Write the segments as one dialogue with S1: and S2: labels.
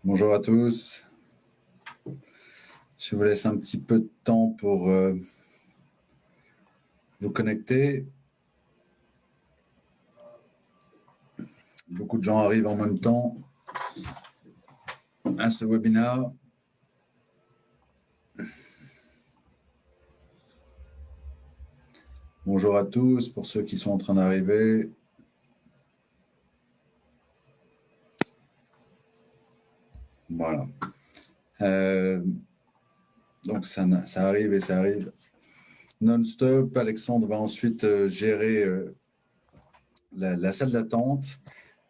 S1: Bonjour à tous. Je vous laisse un petit peu de temps pour vous connecter. Beaucoup de gens arrivent en même temps à ce webinaire. Bonjour à tous pour ceux qui sont en train d'arriver. Voilà. Donc ça arrive et ça arrive non-stop. Alexandre va ensuite gérer la salle d'attente.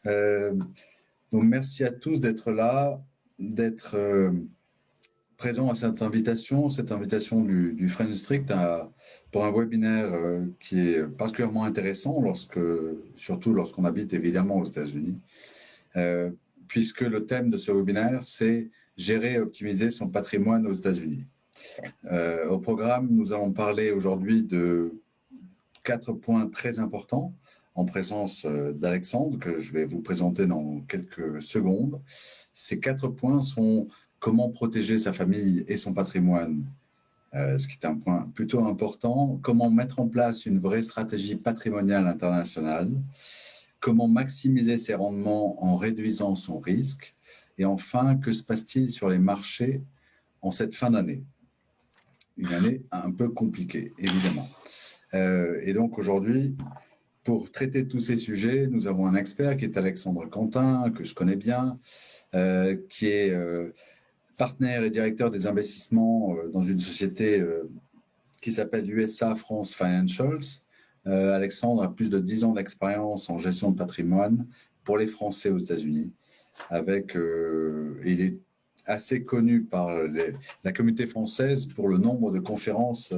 S1: Donc merci à tous d'être là, d'être présent à cette invitation du Friend Strict pour un webinaire qui est particulièrement intéressant, surtout lorsqu'on habite évidemment aux États-Unis, puisque le thème de ce webinaire, c'est gérer et optimiser son patrimoine aux États-Unis. Au programme, nous allons parler aujourd'hui de 4 points très importants en présence d'Alexandre, que je vais vous présenter dans quelques secondes. Ces 4 points sont comment protéger sa famille et son patrimoine, ce qui est un point plutôt important, comment mettre en place une vraie stratégie patrimoniale internationale, comment maximiser ses rendements en réduisant son risque, et enfin, que se passe-t-il sur les marchés en cette fin d'année? Une année un peu compliquée, évidemment. Et donc aujourd'hui, pour traiter tous ces sujets, nous avons un expert qui est Alexandre Quentin, que je connais bien, qui est partenaire et directeur des investissements dans une société qui s'appelle USA France Financials. Alexandre a plus de 10 ans d'expérience en gestion de patrimoine pour les Français aux États-Unis. Il est assez connu par la communauté française pour le nombre de conférences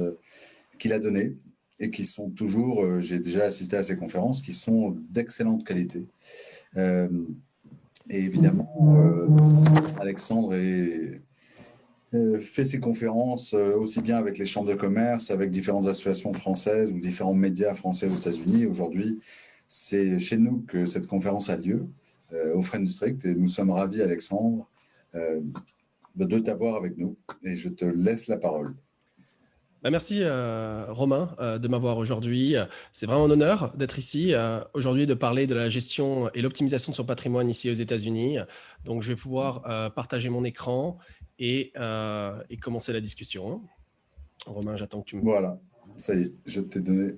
S1: qu'il a données et qui sont toujours, j'ai déjà assisté à ces conférences, qui sont d'excellente qualité. Et évidemment, Alexandre fait ses conférences aussi bien avec les chambres de commerce, avec différentes associations françaises ou différents médias français aux États-Unis. Aujourd'hui, c'est chez nous que cette conférence a lieu, au Friend District, et nous sommes ravis, Alexandre, de t'avoir avec nous. Et je te laisse la parole.
S2: Merci Romain de m'avoir aujourd'hui. C'est vraiment un honneur d'être ici aujourd'hui, de parler de la gestion et l'optimisation de son patrimoine ici aux États-Unis. Donc, je vais pouvoir partager mon écran et commencer la discussion. Romain, j'attends que tu me...
S1: Voilà, ça y est, je t'ai donné.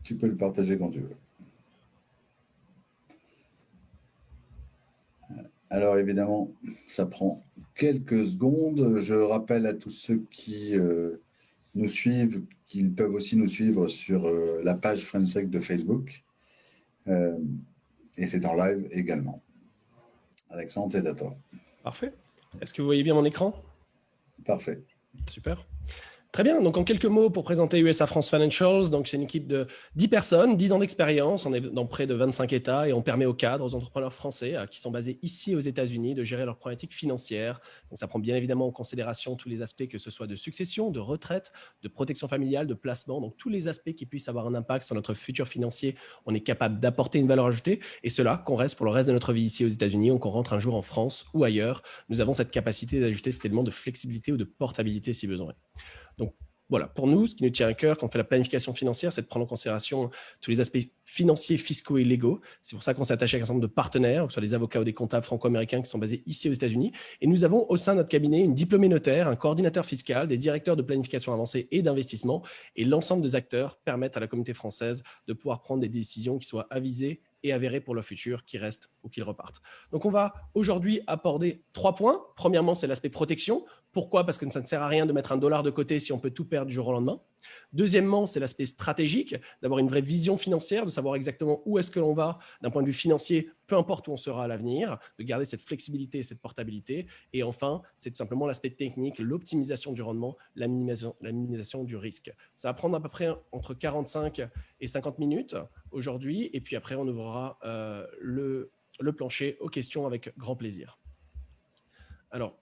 S1: Tu peux le partager quand tu veux. Alors évidemment, ça prend quelques secondes. Je rappelle à tous ceux qui nous suivent qu'ils peuvent aussi nous suivre sur la page Friend Strict de Facebook. Et c'est en live également. Alexandre, c'est à toi.
S2: Parfait. Est-ce que vous voyez bien mon écran?
S1: Parfait.
S2: Super. Très bien, donc en quelques mots pour présenter USA France Financials, donc c'est une équipe de 10 personnes, 10 ans d'expérience, on est dans près de 25 États et on permet aux cadres, aux entrepreneurs français qui sont basés ici aux États-Unis de gérer leurs problématiques financières. Donc ça prend bien évidemment en considération tous les aspects, que ce soit de succession, de retraite, de protection familiale, de placement, donc tous les aspects qui puissent avoir un impact sur notre futur financier, on est capable d'apporter une valeur ajoutée et cela qu'on reste pour le reste de notre vie ici aux États-Unis ou qu'on rentre un jour en France ou ailleurs, nous avons cette capacité d'ajouter cet élément de flexibilité ou de portabilité si besoin. Donc, voilà, pour nous, ce qui nous tient à cœur quand on fait la planification financière, c'est de prendre en considération tous les aspects financiers, fiscaux et légaux. C'est pour ça qu'on s'est attaché à un certain nombre de partenaires, que ce soit des avocats ou des comptables franco-américains qui sont basés ici aux États-Unis. Et nous avons au sein de notre cabinet une diplômée notaire, un coordinateur fiscal, des directeurs de planification avancée et d'investissement. Et l'ensemble des acteurs permettent à la communauté française de pouvoir prendre des décisions qui soient avisées et avérées pour leur futur, qui restent ou qu'ils repartent. Donc, on va aujourd'hui aborder 3 points. Premièrement, c'est l'aspect protection. Pourquoi? Parce que ça ne sert à rien de mettre $1 de côté si on peut tout perdre du jour au lendemain. Deuxièmement, c'est l'aspect stratégique, d'avoir une vraie vision financière, de savoir exactement où est-ce que l'on va d'un point de vue financier, peu importe où on sera à l'avenir, de garder cette flexibilité et cette portabilité. Et enfin, c'est tout simplement l'aspect technique, l'optimisation du rendement, la minimisation du risque. Ça va prendre à peu près entre 45 et 50 minutes aujourd'hui. Et puis après, on ouvrira le plancher aux questions avec grand plaisir. Alors,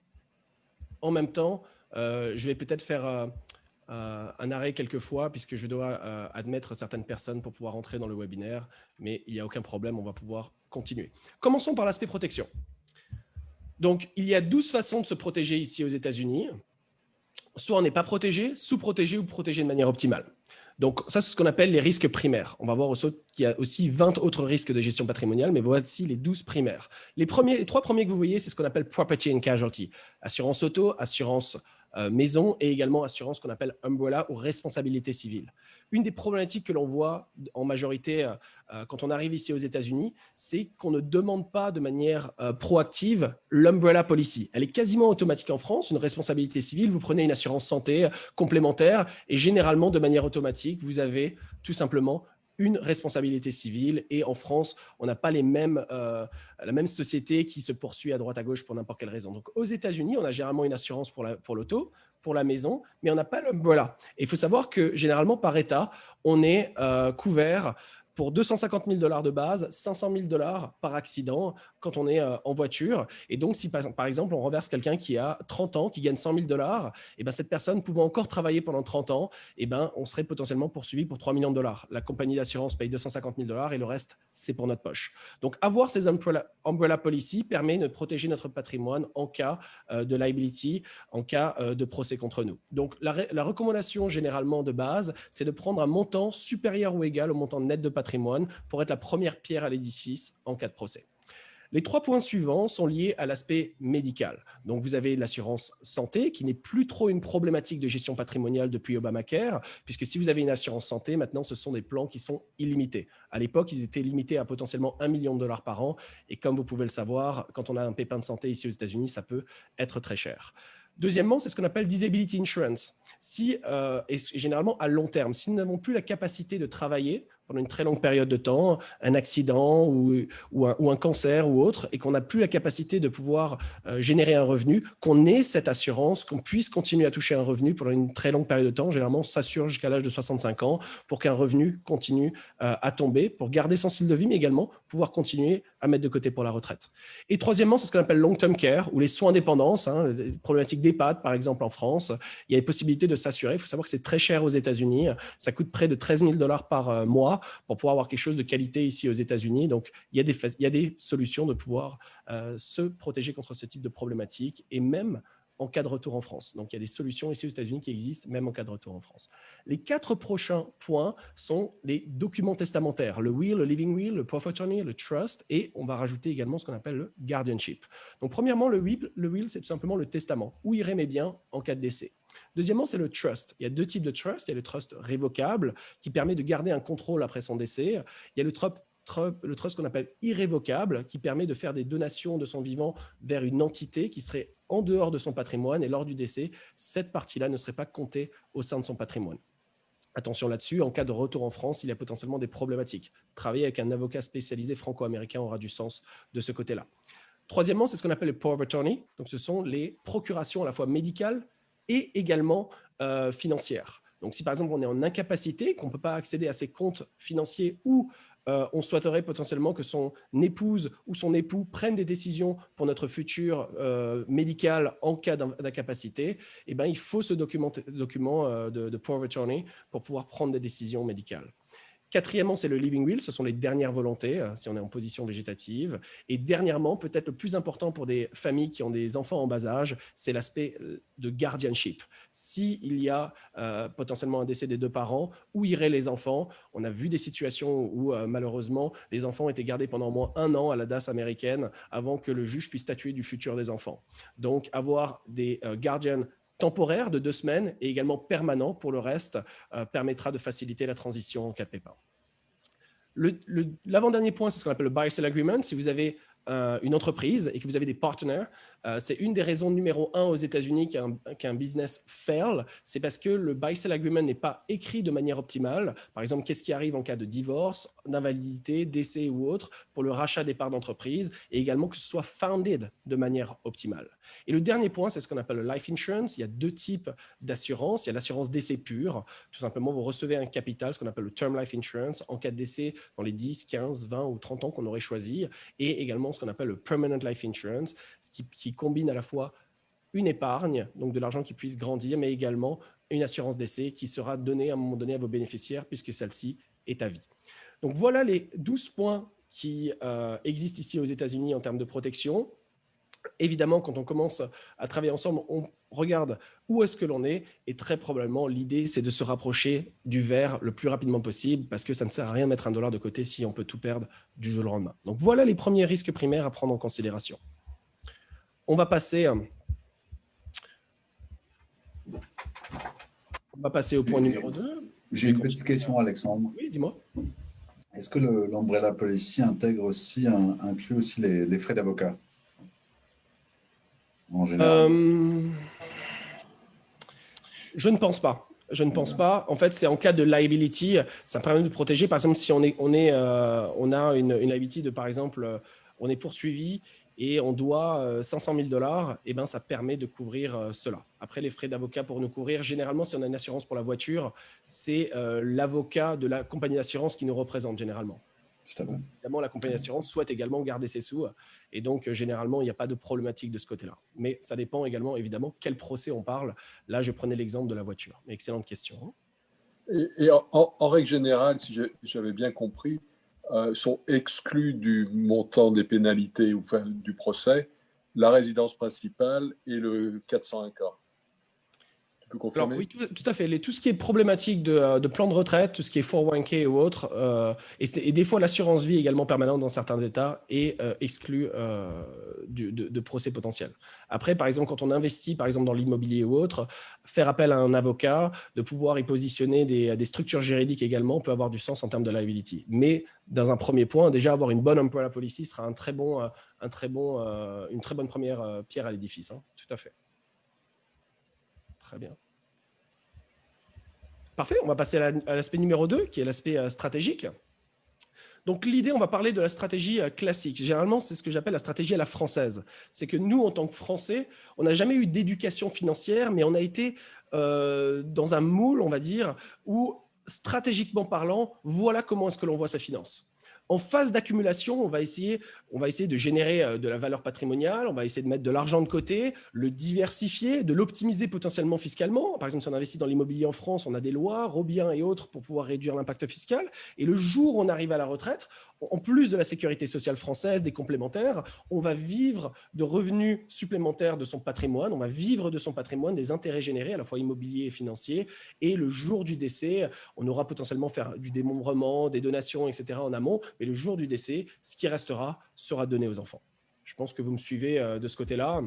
S2: en même temps, je vais peut-être faire un arrêt quelquefois puisque je dois admettre certaines personnes pour pouvoir entrer dans le webinaire, mais il n'y a aucun problème, on va pouvoir continuer. Commençons par l'aspect protection. Donc, il y a 12 façons de se protéger ici aux États-Unis. Soit on n'est pas protégé, sous-protégé ou protégé de manière optimale. Donc, ça, c'est ce qu'on appelle les risques primaires. On va voir qu'il y a aussi 20 autres risques de gestion patrimoniale, mais voici les 12 primaires. Les 3 premiers que vous voyez, c'est ce qu'on appelle Property and Casualty. Assurance auto, assurance maison et également assurance qu'on appelle umbrella ou responsabilité civile. Une des problématiques que l'on voit en majorité quand on arrive ici aux États-Unis, c'est qu'on ne demande pas de manière proactive l'umbrella policy. Elle est quasiment automatique en France, une responsabilité civile. Vous prenez une assurance santé complémentaire et généralement de manière automatique, vous avez tout simplement une responsabilité civile. Et en France, on n'a pas la même société qui se poursuit à droite à gauche pour n'importe quelle raison. Donc, aux États-Unis, on a généralement une assurance pour l'auto, pour la maison, mais on n'a pas l'umbrella. Et il faut savoir que généralement, par État, on est couvert pour 250 000 $ de base, 500 000 $ par accident quand on est en voiture. Et donc, si par exemple, on renverse quelqu'un qui a 30 ans, qui gagne 100 000 $, et ben, cette personne pouvant encore travailler pendant 30 ans, et ben, on serait potentiellement poursuivi pour 3 millions de $. La compagnie d'assurance paye 250 000 $ et le reste, c'est pour notre poche. Donc, avoir ces umbrella policy permet de protéger notre patrimoine en cas de liability, en cas de procès contre nous. Donc, la recommandation généralement de base, c'est de prendre un montant supérieur ou égal au montant net de patrimoine pour être la première pierre à l'édifice en cas de procès. Les 3 points suivants sont liés à l'aspect médical. Donc, vous avez l'assurance santé qui n'est plus trop une problématique de gestion patrimoniale depuis Obamacare, puisque si vous avez une assurance santé, maintenant, ce sont des plans qui sont illimités. À l'époque, ils étaient limités à potentiellement $1 million par an. Et comme vous pouvez le savoir, quand on a un pépin de santé ici aux États-Unis, ça peut être très cher. Deuxièmement, c'est ce qu'on appelle disability insurance. Et généralement à long terme, si nous n'avons plus la capacité de travailler pendant une très longue période de temps, un accident ou un cancer ou autre, et qu'on n'a plus la capacité de pouvoir générer un revenu, qu'on ait cette assurance, qu'on puisse continuer à toucher un revenu pendant une très longue période de temps. Généralement, on s'assure jusqu'à l'âge de 65 ans pour qu'un revenu continue à tomber, pour garder son style de vie, mais également pouvoir continuer à mettre de côté pour la retraite. Et troisièmement, c'est ce qu'on appelle long-term care, ou les soins dépendance, les problématiques d'EHPAD, par exemple, en France. Il y a des possibilités de s'assurer. Il faut savoir que c'est très cher aux États-Unis. Ça coûte près de 13 000 $ par mois pour pouvoir avoir quelque chose de qualité ici aux États-Unis. Donc, il y a des solutions de pouvoir se protéger contre ce type de problématiques et même en cas de retour en France. Donc, il y a des solutions ici aux États-Unis qui existent, même en cas de retour en France. Les 4 prochains points sont les documents testamentaires, le will, le living will, le power of attorney, le trust, et on va rajouter également ce qu'on appelle le guardianship. Donc, premièrement, le will, c'est tout simplement le testament, où iraient mes biens en cas de décès. Deuxièmement, c'est le trust. Il y a 2 types de trust. Il y a le trust révocable, qui permet de garder un contrôle après son décès. Il y a le trust qu'on appelle irrévocable, qui permet de faire des donations de son vivant vers une entité qui serait en dehors de son patrimoine, et lors du décès, cette partie-là ne serait pas comptée au sein de son patrimoine. Attention là-dessus, en cas de retour en France, il y a potentiellement des problématiques. Travailler avec un avocat spécialisé franco-américain aura du sens de ce côté-là. Troisièmement, c'est ce qu'on appelle le power of attorney. Donc, ce sont les procurations à la fois médicales et également financières. Donc, si par exemple on est en incapacité, qu'on ne peut pas accéder à ses comptes financiers ou on souhaiterait potentiellement que son épouse ou son époux prennent des décisions pour notre futur médical en cas d'incapacité, eh ben, il faut ce document de power of attorney pour pouvoir prendre des décisions médicales. Quatrièmement, c'est le living will, ce sont les dernières volontés, si on est en position végétative. Et dernièrement, peut-être le plus important pour des familles qui ont des enfants en bas âge, c'est l'aspect de guardianship. S'il y a potentiellement un décès des 2 parents, où iraient les enfants? On a vu des situations où malheureusement, les enfants étaient gardés pendant au moins 1 an à la DAS américaine avant que le juge puisse statuer du futur des enfants. Donc, avoir des guardians temporaire de 2 semaines et également permanent pour le reste permettra de faciliter la transition en cas de pépin. L'avant-dernier point, c'est ce qu'on appelle le buy-sell agreement. Si vous avez une entreprise et que vous avez des partenaires, c'est une des raisons numéro 1 aux États-Unis qu'un business fail, c'est parce que le buy-sell agreement n'est pas écrit de manière optimale. Par exemple, qu'est-ce qui arrive en cas de divorce, d'invalidité, décès ou autre, pour le rachat des parts d'entreprise, et également que ce soit founded de manière optimale. Et le dernier point, c'est ce qu'on appelle le life insurance. Il y a 2 types d'assurance. Il y a l'assurance décès pure. Tout simplement, vous recevez un capital, ce qu'on appelle le term life insurance, en cas de décès dans les 10, 15, 20 ou 30 ans qu'on aurait choisi, et également ce qu'on appelle le permanent life insurance, qui combine à la fois une épargne, donc de l'argent qui puisse grandir, mais également une assurance décès qui sera donnée à un moment donné à vos bénéficiaires puisque celle-ci est à vie. Donc voilà les 12 points qui existent ici aux États-Unis en termes de protection. Évidemment, quand on commence à travailler ensemble, on regarde où est-ce que l'on est et très probablement, l'idée, c'est de se rapprocher du vert le plus rapidement possible parce que ça ne sert à rien de mettre $1 de côté si on peut tout perdre du jour au lendemain. Donc, voilà les premiers risques primaires à prendre en considération. On va passer au point numéro 2.
S1: J'ai une petite question, Alexandre.
S2: Oui, dis-moi.
S1: Est-ce que l'Umbrella Policy inclut aussi les frais d'avocat en général?
S2: Je ne pense pas. Je ne pense pas. En fait, c'est en cas de liability, ça permet de protéger. Par exemple, si on a une liability de, par exemple, on est poursuivi et on doit $500 000, et ben, ça permet de couvrir cela. Après, les frais d'avocat pour nous couvrir, généralement, si on a une assurance pour la voiture, c'est l'avocat de la compagnie d'assurance qui nous représente généralement. Évidemment, la compagnie d'assurance souhaite également garder ses sous et donc généralement, il n'y a pas de problématique de ce côté-là. Mais ça dépend également, évidemment, quel procès on parle. Là, je prenais l'exemple de la voiture. Excellente question.
S3: Et en règle générale, si j'avais bien compris, sont exclus du montant des pénalités ou enfin, du procès la résidence principale et le 401K.
S2: Alors, oui, tout à fait. Tout ce qui est problématique de plan de retraite, tout ce qui est 401k ou autre, et des fois l'assurance vie également permanente dans certains États est exclue de procès potentiels. Après, par exemple, quand on investit par exemple dans l'immobilier ou autre, faire appel à un avocat, de pouvoir y positionner des structures juridiques également peut avoir du sens en termes de liability. Mais dans un premier point, déjà avoir une bonne umbrella policy sera une très bonne première pierre à l'édifice. Hein. Tout à fait. Très bien. Parfait, on va passer à l'aspect numéro 2, qui est l'aspect stratégique. Donc l'idée, on va parler de la stratégie classique. Généralement, c'est ce que j'appelle la stratégie à la française. C'est que nous, en tant que Français, on n'a jamais eu d'éducation financière, mais on a été dans un moule, on va dire, où stratégiquement parlant, voilà comment est-ce que l'on voit sa finance. En phase d'accumulation, on va essayer de générer de la valeur patrimoniale, on va essayer de mettre de l'argent de côté, le diversifier, de l'optimiser potentiellement fiscalement. Par exemple, si on investit dans l'immobilier en France, on a des lois, Robien et autres pour pouvoir réduire l'impact fiscal. Et le jour où on arrive à la retraite, en plus de la sécurité sociale française, des complémentaires, on va vivre de revenus supplémentaires de son patrimoine, on va vivre de son patrimoine, des intérêts générés, à la fois immobiliers et financiers. Et le jour du décès, on aura potentiellement faire du démembrement, des donations, etc. en amont. Mais le jour du décès, ce qui restera sera donné aux enfants. Je pense que vous me suivez de ce côté-là.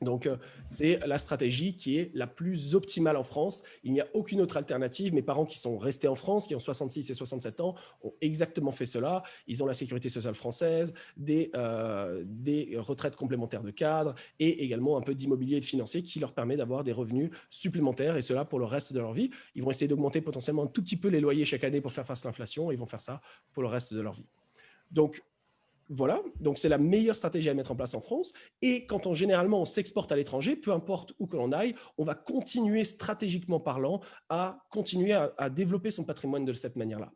S2: Donc, c'est la stratégie qui est la plus optimale en France. Il n'y a aucune autre alternative. Mes parents qui sont restés en France, qui ont 66 et 67 ans, ont exactement fait cela. Ils ont la sécurité sociale française, des retraites complémentaires de cadre et également un peu d'immobilier et de financier qui leur permet d'avoir des revenus supplémentaires et cela pour le reste de leur vie. Ils vont essayer d'augmenter potentiellement un tout petit peu les loyers chaque année pour faire face à l'inflation. Ils vont faire ça pour le reste de leur vie. Donc, voilà, donc c'est la meilleure stratégie à mettre en place en France. Et quand généralement on s'exporte à l'étranger, peu importe où que l'on aille, on va continuer stratégiquement parlant à continuer à développer son patrimoine de cette manière-là.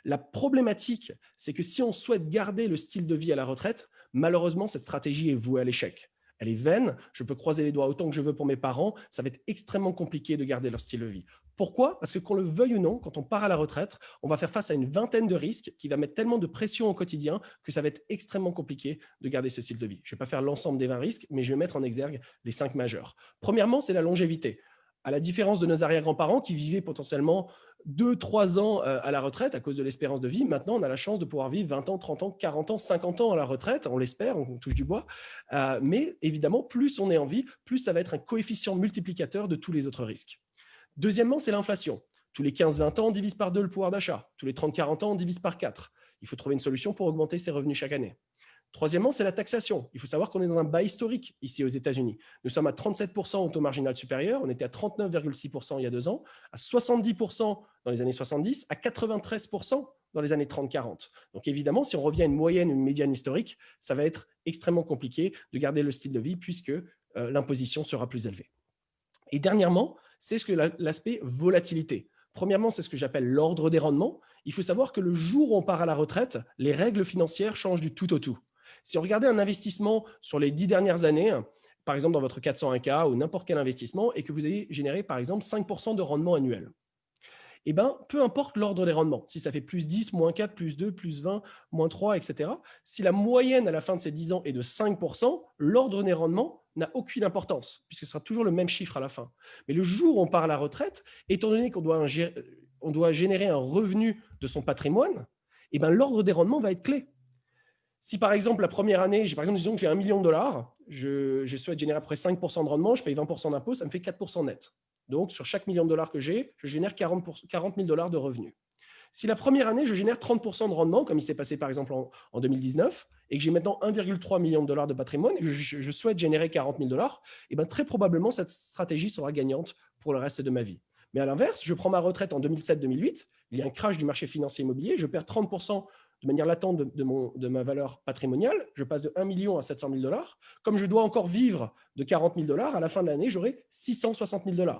S2: La problématique, c'est que si on souhaite garder le style de vie à la retraite, malheureusement, cette stratégie est vouée à l'échec. Elle est vaine, je peux croiser les doigts autant que je veux pour mes parents, ça va être extrêmement compliqué de garder leur style de vie. Pourquoi? Parce que qu'on le veuille ou non, quand on part à la retraite, on va faire face à une vingtaine de risques qui va mettre tellement de pression au quotidien que ça va être extrêmement compliqué de garder ce style de vie. Je ne vais pas faire l'ensemble des 20 risques, mais je vais mettre en exergue les 5 majeurs. Premièrement, c'est la longévité. À la différence de nos arrière-grands-parents qui vivaient potentiellement 2-3 ans à la retraite à cause de l'espérance de vie, maintenant on a la chance de pouvoir vivre 20 ans, 30 ans, 40 ans, 50 ans à la retraite, on l'espère, on touche du bois. Mais évidemment, plus on est en vie, plus ça va être un coefficient multiplicateur de tous les autres risques. Deuxièmement, c'est l'inflation. Tous les 15-20 ans, on divise par 2 le pouvoir d'achat. Tous les 30-40 ans, on divise par 4. Il faut trouver une solution pour augmenter ses revenus chaque année. Troisièmement, c'est la taxation. Il faut savoir qu'on est dans un bas historique ici aux États-Unis. Nous sommes à 37% au taux marginal supérieur, on était à 39,6% il y a 2 ans, à 70% dans les années 70, à 93% dans les années 30-40. Donc évidemment, si on revient à une moyenne, une médiane historique, ça va être extrêmement compliqué de garder le style de vie puisque l'imposition sera plus élevée. Et dernièrement, c'est l'aspect volatilité. Premièrement, c'est ce que j'appelle l'ordre des rendements. Il faut savoir que le jour où on part à la retraite, les règles financières changent du tout au tout. Si on regardait un investissement sur les 10 dernières années, par exemple dans votre 401k ou n'importe quel investissement, et que vous avez généré par exemple 5% de rendement annuel, eh ben, peu importe l'ordre des rendements, si ça fait plus 10, moins 4, plus 2, plus 20, moins 3, etc., si la moyenne à la fin de ces 10 ans est de 5%, l'ordre des rendements n'a aucune importance, puisque ce sera toujours le même chiffre à la fin. Mais le jour où on part à la retraite, étant donné qu'on doit générer un revenu de son patrimoine, eh ben, l'ordre des rendements va être clé. Si par exemple, la première année, disons que j'ai $1 million, je souhaite générer après 5% de rendement, je paye 20% d'impôt, ça me fait 4% net. Donc, sur chaque $1 million que j'ai, je génère 40 000 $ de revenus. Si la première année, je génère 30% de rendement, comme il s'est passé par exemple en 2019, et que j'ai maintenant 1,3 million $ de patrimoine, et je souhaite générer 40 000 $, et bien très probablement, cette stratégie sera gagnante pour le reste de ma vie. Mais à l'inverse, je prends ma retraite en 2007-2008, il y a un crash du marché financier immobilier, je perds 30% de manière latente de ma valeur patrimoniale, je passe de 1 million à 700 000 $. Comme je dois encore vivre de 40 000 $, à la fin de l'année, j'aurai 660 000 $.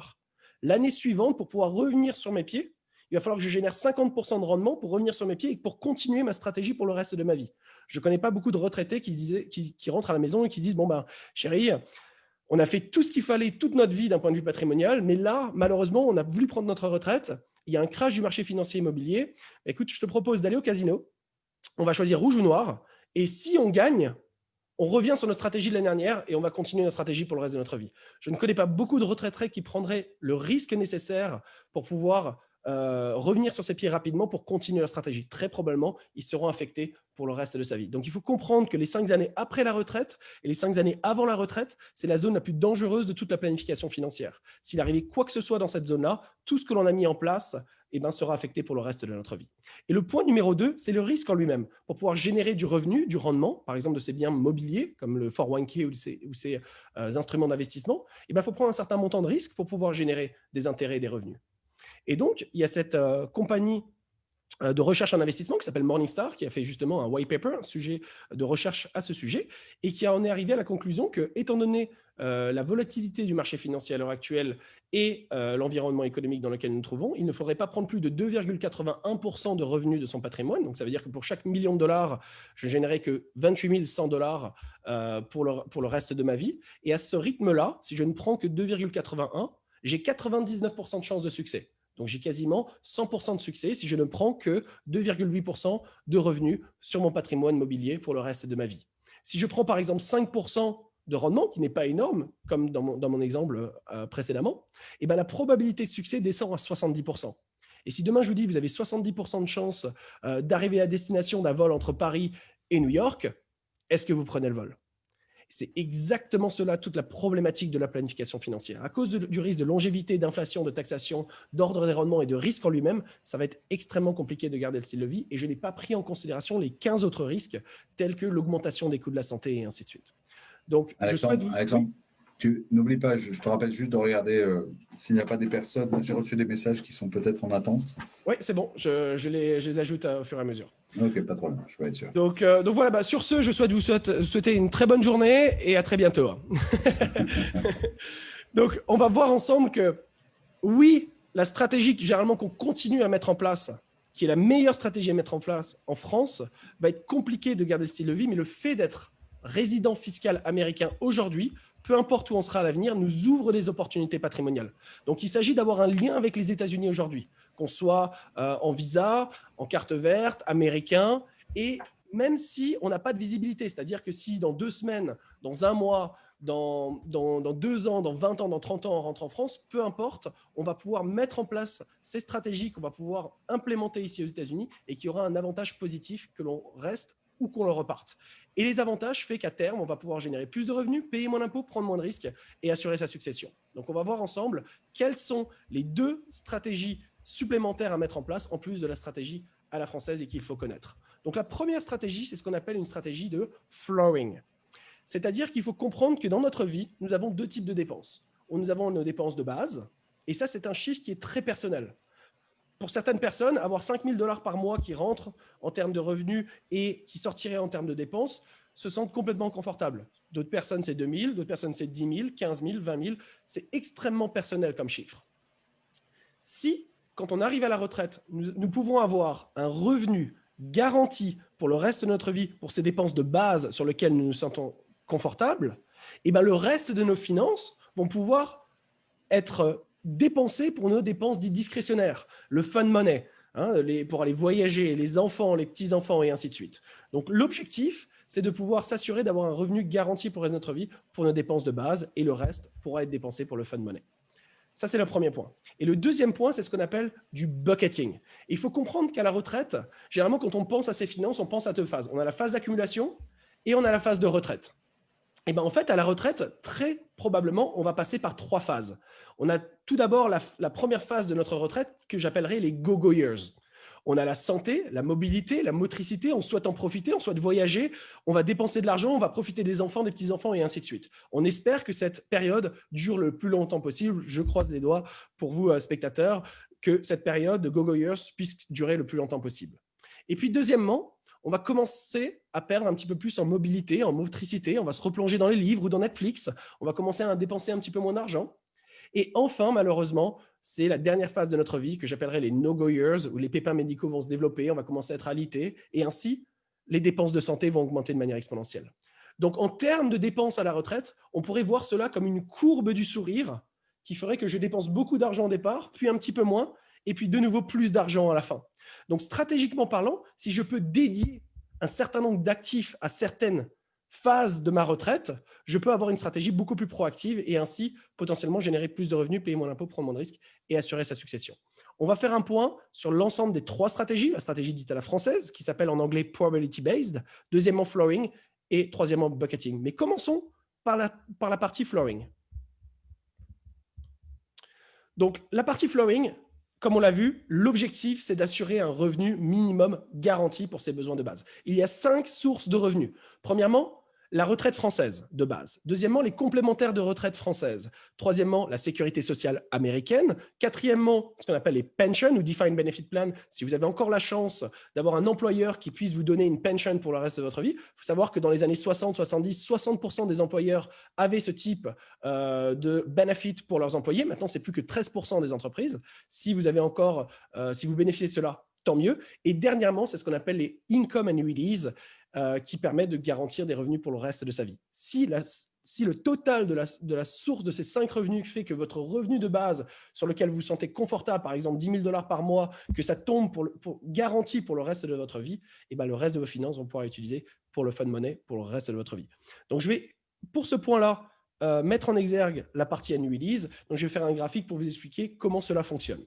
S2: L'année suivante, pour pouvoir revenir sur mes pieds, il va falloir que je génère 50% de rendement pour revenir sur mes pieds et pour continuer ma stratégie pour le reste de ma vie. Je ne connais pas beaucoup de retraités qui rentrent à la maison et qui disent « Bon, ben, chérie, on a fait tout ce qu'il fallait toute notre vie d'un point de vue patrimonial, mais là, malheureusement, on a voulu prendre notre retraite. Il y a un crash du marché financier immobilier. Écoute, je te propose d'aller au casino. On va choisir rouge ou noir. Et si on gagne, on revient sur notre stratégie de l'année dernière et on va continuer notre stratégie pour le reste de notre vie. » Je ne connais pas beaucoup de retraités qui prendraient le risque nécessaire pour pouvoir revenir sur ses pieds rapidement pour continuer leur stratégie. Très probablement, ils seront affectés pour le reste de sa vie. Donc, il faut comprendre que les 5 années après la retraite et les 5 années avant la retraite, c'est la zone la plus dangereuse de toute la planification financière. S'il arrivait quoi que ce soit dans cette zone-là, tout ce que l'on a mis en place sera affecté pour le reste de notre vie. Et le point numéro 2, c'est le risque en lui-même. Pour pouvoir générer du revenu, du rendement, par exemple de ces biens mobiliers, comme le 401k ou ces instruments d'investissement, il faut prendre un certain montant de risque pour pouvoir générer des intérêts et des revenus. Et donc, il y a cette compagnie de recherche en investissement qui s'appelle Morningstar, qui a fait justement un white paper, un sujet de recherche à ce sujet, et qui en est arrivé à la conclusion que, étant donné la volatilité du marché financier à l'heure actuelle et l'environnement économique dans lequel nous nous trouvons, il ne faudrait pas prendre plus de 2,81% de revenus de son patrimoine. Donc, ça veut dire que pour chaque $1 million, je générais que 28 100 $ pour le reste de ma vie. Et à ce rythme-là, si je ne prends que 2,81, j'ai 99% de chances de succès. Donc, j'ai quasiment 100% de succès si je ne prends que 2,8% de revenus sur mon patrimoine mobilier pour le reste de ma vie. Si je prends par exemple 5% de rendement, qui n'est pas énorme, comme dans mon exemple précédemment, et la probabilité de succès descend à 70%. Et si demain je vous dis que vous avez 70% de chance d'arriver à destination d'un vol entre Paris et New York, est-ce que vous prenez le vol ? C'est exactement cela, toute la problématique de la planification financière. À cause du risque de longévité, d'inflation, de taxation, d'ordre des rendements et de risque en lui-même, ça va être extrêmement compliqué de garder le style de vie et je n'ai pas pris en considération les 15 autres risques tels que l'augmentation des coûts de la santé et ainsi de suite. Donc,
S1: Alexandre, n'oublie pas, je te rappelle juste de regarder s'il n'y a pas des personnes. J'ai reçu des messages qui sont peut-être en attente.
S2: Oui, c'est bon, je les ajoute au fur et à mesure.
S1: Ok, pas de problème, je vais être sûr.
S2: Donc voilà, sur ce, je souhaite vous souhaiter une très bonne journée et à très bientôt. Donc, on va voir ensemble que, oui, la stratégie généralement qu'on continue à mettre en place, qui est la meilleure stratégie à mettre en place en France, va être compliqué de garder le style de vie, mais le fait d'être résident fiscal américain aujourd'hui, peu importe où on sera à l'avenir, nous ouvre des opportunités patrimoniales. Donc, il s'agit d'avoir un lien avec les États-Unis aujourd'hui, qu'on soit en visa, en carte verte, américain, et même si on n'a pas de visibilité, c'est-à-dire que si dans 2 semaines, dans 1 mois, dans 2 ans, dans 20 ans, dans 30 ans, on rentre en France, peu importe, on va pouvoir mettre en place ces stratégies qu'on va pouvoir implémenter ici aux États-Unis et qui aura un avantage positif que l'on reste ou qu'on le reparte. Et les avantages fait qu'à terme, on va pouvoir générer plus de revenus, payer moins d'impôts, prendre moins de risques et assurer sa succession. Donc, on va voir ensemble quelles sont les 2 stratégies supplémentaires à mettre en place en plus de la stratégie à la française et qu'il faut connaître. Donc, la première stratégie, c'est ce qu'on appelle une stratégie de flooring. C'est-à-dire qu'il faut comprendre que dans notre vie, nous avons 2 types de dépenses. Nous avons nos dépenses de base et ça, c'est un chiffre qui est très personnel. Pour certaines personnes, avoir 5 000 $ par mois qui rentrent en termes de revenus et qui sortiraient en termes de dépenses se sentent complètement confortables. D'autres personnes, c'est 2 000, d'autres personnes, c'est 10 000, 15 000, 20 000. C'est extrêmement personnel comme chiffre. Si, quand on arrive à la retraite, nous pouvons avoir un revenu garanti pour le reste de notre vie, pour ces dépenses de base sur lesquelles nous nous sentons confortables, et le reste de nos finances vont pouvoir être dépenser pour nos dépenses dites discrétionnaires, le fun money, hein, pour aller voyager, les enfants, les petits-enfants et ainsi de suite. Donc, l'objectif, c'est de pouvoir s'assurer d'avoir un revenu garanti pour le reste de notre vie pour nos dépenses de base et le reste pourra être dépensé pour le fun money. Ça, c'est le premier point. Et le deuxième point, c'est ce qu'on appelle du bucketing. Et il faut comprendre qu'à la retraite, généralement, quand on pense à ses finances, on pense à deux phases. On a la phase d'accumulation et on a la phase de retraite. Et bien, en fait, à la retraite, très probablement, on va passer par trois phases. On a tout d'abord la première phase de notre retraite que j'appellerais les go-go years. On a la santé, la mobilité, la motricité, on souhaite en profiter, on souhaite voyager, on va dépenser de l'argent, on va profiter des enfants, des petits-enfants et ainsi de suite. On espère que cette période dure le plus longtemps possible. Je croise les doigts pour vous, spectateurs, que cette période de go-go years puisse durer le plus longtemps possible. Et puis, deuxièmement, on va commencer à perdre un petit peu plus en mobilité, en motricité, on va se replonger dans les livres ou dans Netflix, on va commencer à dépenser un petit peu moins d'argent. Et enfin, malheureusement, c'est la dernière phase de notre vie que j'appellerais les no-go years, où les pépins médicaux vont se développer, on va commencer à être alité, et ainsi, les dépenses de santé vont augmenter de manière exponentielle. Donc, en termes de dépenses à la retraite, on pourrait voir cela comme une courbe du sourire qui ferait que je dépense beaucoup d'argent au départ, puis un petit peu moins, et puis de nouveau plus d'argent à la fin. Donc, stratégiquement parlant, si je peux dédier un certain nombre d'actifs à certaines phase de ma retraite, je peux avoir une stratégie beaucoup plus proactive et ainsi potentiellement générer plus de revenus, payer moins d'impôts, prendre moins de risques et assurer sa succession. On va faire un point sur l'ensemble des trois stratégies, la stratégie dite à la française, qui s'appelle en anglais probability based, deuxièmement flooring et troisièmement bucketing. Mais commençons par la partie flooring. Donc la partie flooring, comme on l'a vu, l'objectif, c'est d'assurer un revenu minimum garanti pour ses besoins de base. Il y a 5 sources de revenus. Premièrement, la retraite française de base. Deuxièmement, les complémentaires de retraite française. Troisièmement, la sécurité sociale américaine. Quatrièmement, ce qu'on appelle les pensions ou defined benefit plan. Si vous avez encore la chance d'avoir un employeur qui puisse vous donner une pension pour le reste de votre vie, il faut savoir que dans les années 60, 70, 60% des employeurs avaient ce type de benefit pour leurs employés. Maintenant, c'est plus que 13% des entreprises. Si vous avez encore, si vous bénéficiez de cela, tant mieux. Et dernièrement, c'est ce qu'on appelle les income annuities, qui permet de garantir des revenus pour le reste de sa vie. Si le total de la source de ces 5 revenus fait que votre revenu de base sur lequel vous vous sentez confortable, par exemple 10 000 $ par mois, que ça tombe garanti pour le reste de votre vie, et ben le reste de vos finances vont pouvoir utiliser pour le fun money pour le reste de votre vie. Donc, je vais, pour ce point-là, mettre en exergue la partie annuities. Donc, je vais faire un graphique pour vous expliquer comment cela fonctionne.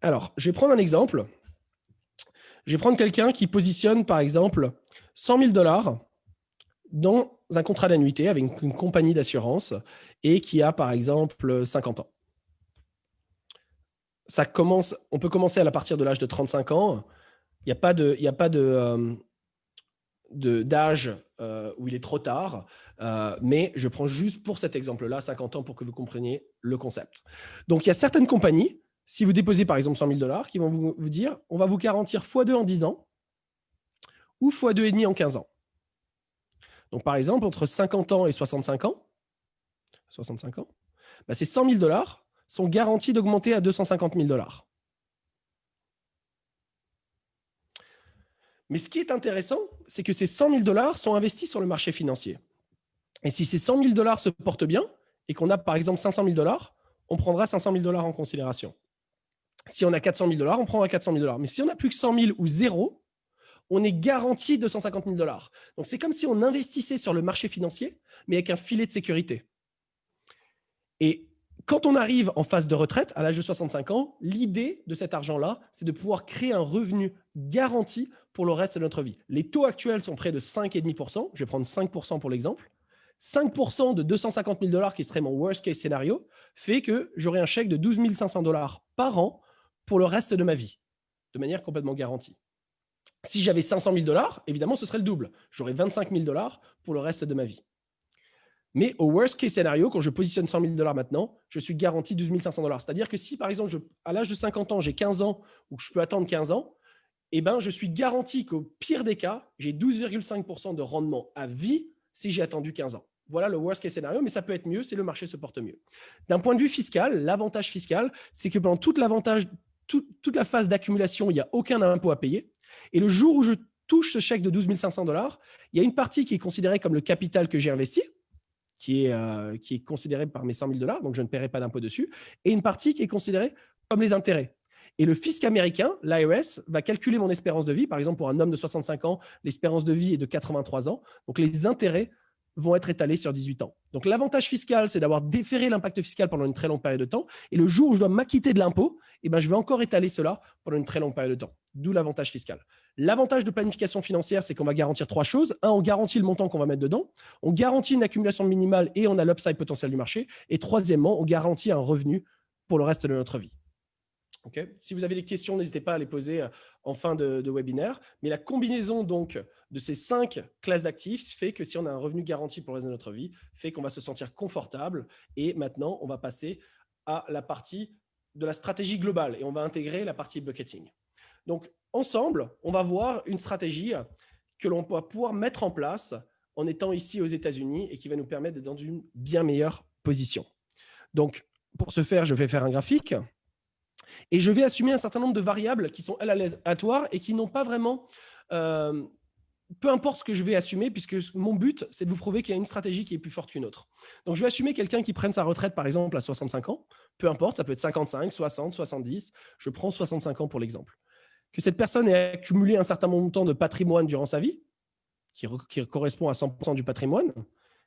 S2: Alors, je vais prendre un exemple. Je vais prendre quelqu'un qui positionne, par exemple, 100 000 $, dans un contrat d'annuité avec une compagnie d'assurance et qui a, par exemple, 50 ans. On peut commencer à partir de l'âge de 35 ans. Il n'y a pas d'âge où il est trop tard, mais je prends juste pour cet exemple-là 50 ans pour que vous compreniez le concept. Donc, il y a certaines compagnies, si vous déposez par exemple 100 000 $, qui vont vous dire on va vous garantir x2 en 10 ans ou x2,5 en 15 ans. Donc, par exemple, entre 50 ans et 65 ans, bah, ces 100 000 $ sont garantis d'augmenter à 250 000 $. Mais ce qui est intéressant, c'est que ces 100 000 $ sont investis sur le marché financier. Et si ces 100 000 $ se portent bien et qu'on a par exemple 500 000 $, on prendra 500 000 $ en considération. Si on a 400 000 $, on prendra 400 000 $. Mais si on a plus que 100 000 ou zéro, on est garanti 250 000 $. Donc, c'est comme si on investissait sur le marché financier, mais avec un filet de sécurité. Et quand on arrive en phase de retraite, à l'âge de 65 ans, l'idée de cet argent-là, c'est de pouvoir créer un revenu garanti pour le reste de notre vie. Les taux actuels sont près de 5,5%. Je vais prendre 5% pour l'exemple. 5% de 250 000 $ qui serait mon worst case scénario fait que j'aurai un chèque de 12 500 $ par an pour le reste de ma vie, de manière complètement garantie. Si j'avais 500 000 $, évidemment, ce serait le double. J'aurais 25 000 $ pour le reste de ma vie. Mais au worst case scénario, quand je positionne 100 000 $ maintenant, je suis garanti 12 500 $. C'est-à-dire que si, par exemple, à l'âge de 50 ans, j'ai 15 ans ou que je peux attendre 15 ans, eh ben, je suis garanti qu'au pire des cas, j'ai 12,5% de rendement à vie si j'ai attendu 15 ans. Voilà le worst case scénario, mais ça peut être mieux si le marché se porte mieux. D'un point de vue fiscal, l'avantage fiscal, c'est que pendant toute la phase d'accumulation, il n'y a aucun impôt à payer. Et le jour où je touche ce chèque de 12 500 $, il y a une partie qui est considérée comme le capital que j'ai investi, qui est considéré par mes 100 000 $, donc je ne paierai pas d'impôt dessus, et une partie qui est considérée comme les intérêts. Et le fisc américain, l'IRS, va calculer mon espérance de vie. Par exemple, pour un homme de 65 ans, l'espérance de vie est de 83 ans. Donc, les intérêts vont être étalés sur 18 ans. Donc, l'avantage fiscal, c'est d'avoir déféré l'impact fiscal pendant une très longue période de temps. Et le jour où je dois m'acquitter de l'impôt, je vais encore étaler cela pendant une très longue période de temps. D'où l'avantage fiscal. L'avantage de planification financière, c'est qu'on va garantir 3 choses. 1, on garantit le montant qu'on va mettre dedans. On garantit une accumulation minimale et on a l'upside potentiel du marché. Et troisièmement, on garantit un revenu pour le reste de notre vie. Okay. Si vous avez des questions, n'hésitez pas à les poser en fin de webinaire. Mais la combinaison donc de ces 5 classes d'actifs fait que si on a un revenu garanti pour le reste de notre vie, fait qu'on va se sentir confortable. Et maintenant, on va passer à la partie de la stratégie globale et on va intégrer la partie bucketing. Donc, ensemble, on va voir une stratégie que l'on va pouvoir mettre en place en étant ici aux États-Unis et qui va nous permettre d'être dans une bien meilleure position. Donc, pour ce faire, je vais faire un graphique. Et je vais assumer un certain nombre de variables qui sont aléatoires et qui n'ont pas vraiment… peu importe ce que je vais assumer, puisque mon but, c'est de vous prouver qu'il y a une stratégie qui est plus forte qu'une autre. Donc, je vais assumer quelqu'un qui prenne sa retraite, par exemple, à 65 ans. Peu importe, ça peut être 55, 60, 70. Je prends 65 ans pour l'exemple. Que cette personne ait accumulé un certain montant de patrimoine durant sa vie, qui correspond à 100% du patrimoine.